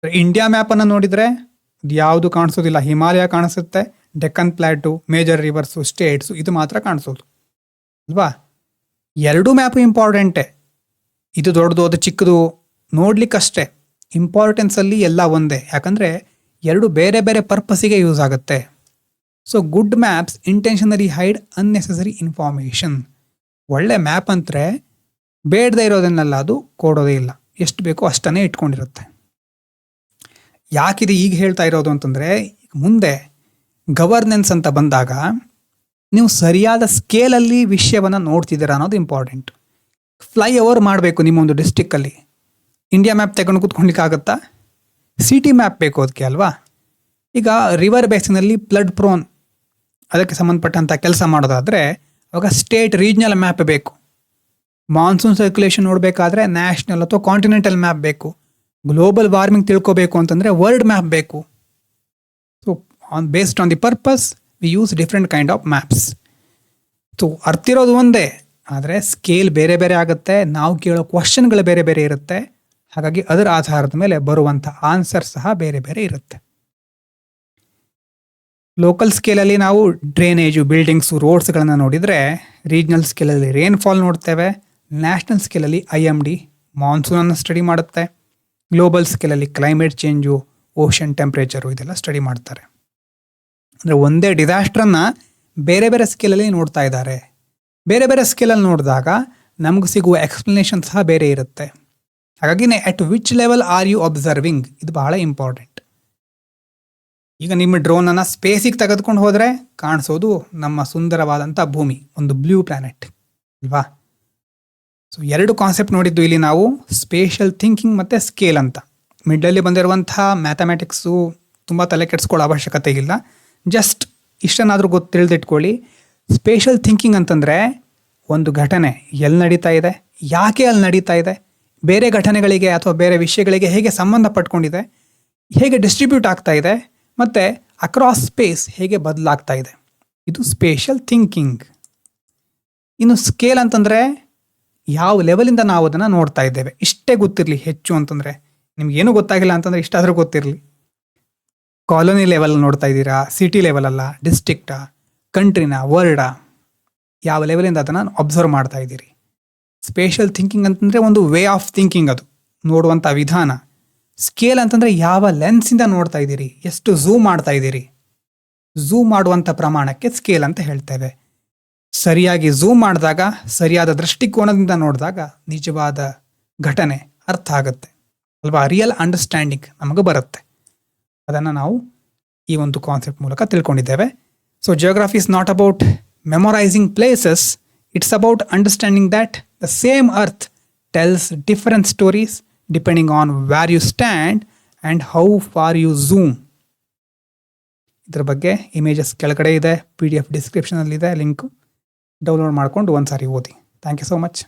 ಇಂಡಿಯಾ ಮ್ಯಾಪನ್ನು ನೋಡಿದರೆ ಅದು ಯಾವುದು ಕಾಣಿಸೋದಿಲ್ಲ. ಹಿಮಾಲಯ ಕಾಣಿಸುತ್ತೆ, Deccan plot, major rivers, states, ಇದು ಮಾತ್ರ ಕಾಣಿಸೋದು ಅಲ್ವಾ? ಎರಡೂ ಮ್ಯಾಪು ಇಂಪಾರ್ಟೆಂಟೇ. ಇದು ದೊಡ್ಡದು, ಅದು ಚಿಕ್ಕದು ನೋಡ್ಲಿಕ್ಕಷ್ಟೇ. ಇಂಪಾರ್ಟೆನ್ಸಲ್ಲಿ ಎಲ್ಲ ಒಂದೇ, ಯಾಕಂದರೆ ಎರಡು ಬೇರೆ ಬೇರೆ ಪರ್ಪಸ್ಸಿಗೆ ಯೂಸ್ ಆಗುತ್ತೆ. So good maps intentionally hide unnecessary information. ಒಳ್ಳೆ ಮ್ಯಾಪ್ ಅಂದರೆ ಬೇಡದೇ ಇರೋದನ್ನೆಲ್ಲ ಅದು ಕೊಡೋದೇ ಇಲ್ಲ, ಎಷ್ಟು ಬೇಕೋ ಅಷ್ಟನ್ನೇ ಇಟ್ಕೊಂಡಿರುತ್ತೆ. ಯಾಕಿದೆ ಈಗ ಹೇಳ್ತಾ ಇರೋದು ಅಂತಂದರೆ, ಮುಂದೆ ಗವರ್ನೆನ್ಸ್ ಅಂತ ಬಂದಾಗ ನೀವು ಸರಿಯಾದ ಸ್ಕೇಲಲ್ಲಿ ವಿಷಯವನ್ನು ನೋಡ್ತಿದ್ದೀರಾ ಅನ್ನೋದು ಇಂಪಾರ್ಟೆಂಟ್. ಫ್ಲೈಓವರ್ ಮಾಡಬೇಕು ನಿಮ್ಮೊಂದು ಡಿಸ್ಟಿಕ್ಕಲ್ಲಿ, ಇಂಡಿಯಾ ಮ್ಯಾಪ್ ತಗೊಂಡು ಕೂತ್ಕೊಳ್ಳಿಕ್ಕಾಗತ್ತಾ? ಸಿಟಿ ಮ್ಯಾಪ್ ಬೇಕು ಅದಕ್ಕೆ ಅಲ್ವಾ? ಈಗ ರಿವರ್ ಬೇಸಿನಲ್ಲಿ ಫ್ಲಡ್ ಪ್ರೋನ್ ಅದಕ್ಕೆ ಸಂಬಂಧಪಟ್ಟಂಥ ಕೆಲಸ ಮಾಡೋದಾದರೆ ಅವಾಗ ಸ್ಟೇಟ್ ರೀಜ್ನಲ್ ಮ್ಯಾಪ್ ಬೇಕು. ಮಾನ್ಸೂನ್ ಸರ್ಕ್ಯುಲೇಷನ್ ನೋಡಬೇಕಾದ್ರೆ ನ್ಯಾಷನಲ್ ಅಥವಾ ಕಾಂಟಿನೆಂಟಲ್ ಮ್ಯಾಪ್ ಬೇಕು. ಗ್ಲೋಬಲ್ ವಾರ್ಮಿಂಗ್ ತಿಳ್ಕೋಬೇಕು ಅಂತಂದರೆ ವರ್ಲ್ಡ್ ಮ್ಯಾಪ್ ಬೇಕು. So based on the purpose we use different kind of maps. So ಅರ್ಥ ಇರೋದು ಒಂದೇ, ಆದರೆ ಸ್ಕೇಲ್ ಬೇರೆ ಬೇರೆ ಆಗುತ್ತೆ, ನಾವು ಕೇಳೋ ಕ್ವಶನ್ಗಳು ಬೇರೆ ಬೇರೆ ಇರುತ್ತೆ. ಹಾಗಾಗಿ ಅದರ ಆಧಾರದ ಮೇಲೆ ಬರುವಂಥ ಆನ್ಸರ್ ಸಹ ಬೇರೆ ಬೇರೆ ಇರುತ್ತೆ. ಲೋಕಲ್ ಸ್ಕೇಲಲ್ಲಿ ನಾವು ಡ್ರೈನೇಜು, ಬಿಲ್ಡಿಂಗ್ಸು, ರೋಡ್ಸ್ಗಳನ್ನು ನೋಡಿದರೆ, ರೀಜ್ನಲ್ ಸ್ಕೇಲಲ್ಲಿ ರೇನ್ಫಾಲ್ ನೋಡ್ತೇವೆ, ನ್ಯಾಷನಲ್ ಸ್ಕೇಲಲ್ಲಿ IMD ಮಾನ್ಸೂನನ್ನು ಸ್ಟಡಿ ಮಾಡುತ್ತೆ. ಗ್ಲೋಬಲ್ ಸ್ಕೇಲಲ್ಲಿ ಕ್ಲೈಮೇಟ್ ಚೇಂಜು, ಓಷನ್ ಟೆಂಪ್ರೇಚರು ಇದೆಲ್ಲ ಸ್ಟಡಿ ಮಾಡ್ತಾರೆ. ಅಂದರೆ ಒಂದೇ ಡಿಸಾಸ್ಟ್ರನ್ನು ಬೇರೆ ಬೇರೆ ಸ್ಕೇಲಲ್ಲಿ ನೋಡ್ತಾ ಇದ್ದಾರೆ. ಬೇರೆ ಬೇರೆ ಸ್ಕೇಲಲ್ಲಿ ನೋಡಿದಾಗ ನಮ್ಗೆ ಸಿಗುವ ಎಕ್ಸ್ಪ್ಲನೇಷನ್ ಸಹ ಬೇರೆ ಇರುತ್ತೆ. ಹಾಗಾಗಿನೇ at which level are you observing, ಇದು ಬಹಳ ಇಂಪಾರ್ಟೆಂಟ್. ಈಗ ನಿಮ್ಮ ಡ್ರೋನನ್ನು ಸ್ಪೇಸಿಗೆ ತೆಗೆದುಕೊಂಡು ಹೋದರೆ ಕಾಣಿಸೋದು ನಮ್ಮ ಸುಂದರವಾದಂಥ ಭೂಮಿ, ಒಂದು ಬ್ಲೂ ಪ್ಲಾನೆಟ್ ಅಲ್ವಾ. ಸೊ 2 ಕಾನ್ಸೆಪ್ಟ್ ನೋಡಿದ್ದು ಇಲ್ಲಿ ನಾವು, ಸ್ಪೇಷಿಯಲ್ ಥಿಂಕಿಂಗ್ ಮತ್ತು ಸ್ಕೇಲ್ ಅಂತ. ಮಿಡ್ಲಲ್ಲಿ ಬಂದಿರುವಂಥ ಮ್ಯಾಥಮೆಟಿಕ್ಸು ತುಂಬ ತಲೆ ಕೆಡಿಸ್ಕೊಳ್ಳೋ ಅವಶ್ಯಕತೆ ಇಲ್ಲ. ಜಸ್ಟ್ ಇಷ್ಟನ್ನಾದರೂ ತಿಳಿದಿಟ್ಕೊಳ್ಳಿ. ಸ್ಪೇಷಿಯಲ್ ಥಿಂಕಿಂಗ್ ಅಂತಂದರೆ ಒಂದು ಘಟನೆ ಎಲ್ಲಿ ನಡೀತಾ ಇದೆ, ಯಾಕೆ ಅಲ್ಲಿ ನಡೀತಾ ಇದೆ, ಬೇರೆ ಘಟನೆಗಳಿಗೆ ಅಥವಾ ಬೇರೆ ವಿಷಯಗಳಿಗೆ ಹೇಗೆ ಸಂಬಂಧ ಪಟ್ಕೊಂಡಿದೆ, ಹೇಗೆ ಡಿಸ್ಟ್ರಿಬ್ಯೂಟ್ ಆಗ್ತಾ ಇದೆ, ಮತ್ತು ಅಕ್ರಾಸ್ ಸ್ಪೇಸ್ ಹೇಗೆ ಬದಲಾಗ್ತಾ ಇದೆ, ಇದು ಸ್ಪೇಷಿಯಲ್ ಥಿಂಕಿಂಗ್. ಇನ್ನು ಸ್ಕೇಲ್ ಅಂತಂದರೆ ಯಾವ ಲೆವೆಲಿಂದ ನಾವು ಅದನ್ನು ನೋಡ್ತಾ ಇದ್ದೇವೆ, ಇಷ್ಟೇ ಗೊತ್ತಿರಲಿ. ಹೆಚ್ಚು ಅಂತಂದರೆ ನಿಮ್ಗೇನು ಗೊತ್ತಾಗಿಲ್ಲ ಅಂತಂದರೆ ಇಷ್ಟಾದರೂ ಗೊತ್ತಿರಲಿ. ಕಾಲೋನಿ ಲೆವೆಲ್ ನೋಡ್ತಾ ಇದ್ದೀರಾ, ಸಿಟಿ ಲೆವೆಲಲ್ಲ, ಡಿಸ್ಟ್ರಿಕ್ಟಾ, ಕಂಟ್ರಿನ, ವರ್ಲ್ಡಾ, ಯಾವ ಲೆವೆಲಿಂದ ಅದನ್ನು ಅಬ್ಸರ್ವ್ ಮಾಡ್ತಾ ಇದ್ದೀರಿ. ಸ್ಪೇಷಿಯಲ್ ಥಿಂಕಿಂಗ್ ಅಂತಂದರೆ ಒಂದು ವೇ ಆಫ್ ಥಿಂಕಿಂಗ್, ಅದು ನೋಡುವಂಥ ವಿಧಾನ. ಸ್ಕೇಲ್ ಅಂತಂದರೆ ಯಾವ ಲೆನ್ಸಿಂದ ನೋಡ್ತಾ ಇದ್ದೀರಿ, ಎಷ್ಟು ಝೂಮ್ ಮಾಡ್ತಾ ಇದ್ದೀರಿ. ಝೂಮ್ ಮಾಡುವಂಥ ಪ್ರಮಾಣಕ್ಕೆ ಸ್ಕೇಲ್ ಅಂತ ಹೇಳ್ತೇವೆ. ಸರಿಯಾಗಿ ಝೂಮ್ ಮಾಡಿದಾಗ, ಸರಿಯಾದ ದೃಷ್ಟಿಕೋನದಿಂದ ನೋಡಿದಾಗ ನಿಜವಾದ ಘಟನೆ ಅರ್ಥ ಆಗುತ್ತೆ ಅಲ್ವಾ. ರಿಯಲ್ ಅಂಡರ್ಸ್ಟ್ಯಾಂಡಿಂಗ್ ನಮಗೆ ಬರುತ್ತೆ. ಅದನ್ನು ನಾವು ಈ ಒಂದು ಕಾನ್ಸೆಪ್ಟ್ ಮೂಲಕ ತಿಳ್ಕೊಂಡಿದ್ದೇವೆ. So geography is not about memorising places, it's about understanding that the same earth tells different stories depending on where you stand and how far you zoom. ಇದ್ರ ಬಗ್ಗೆ ಇಮೇಜಸ್ ಕೆಳಗಡೆ ಇದೆ, PDF ಡಿಸ್ಕ್ರಿಪ್ಷನಲ್ಲಿದೆ ಲಿಂಕು. ಡೌನ್ಲೋಡ್ ಮಾಡಿಕೊಂಡು ಒಂದು ಸಾರಿ ಓದಿ. Thank you so much.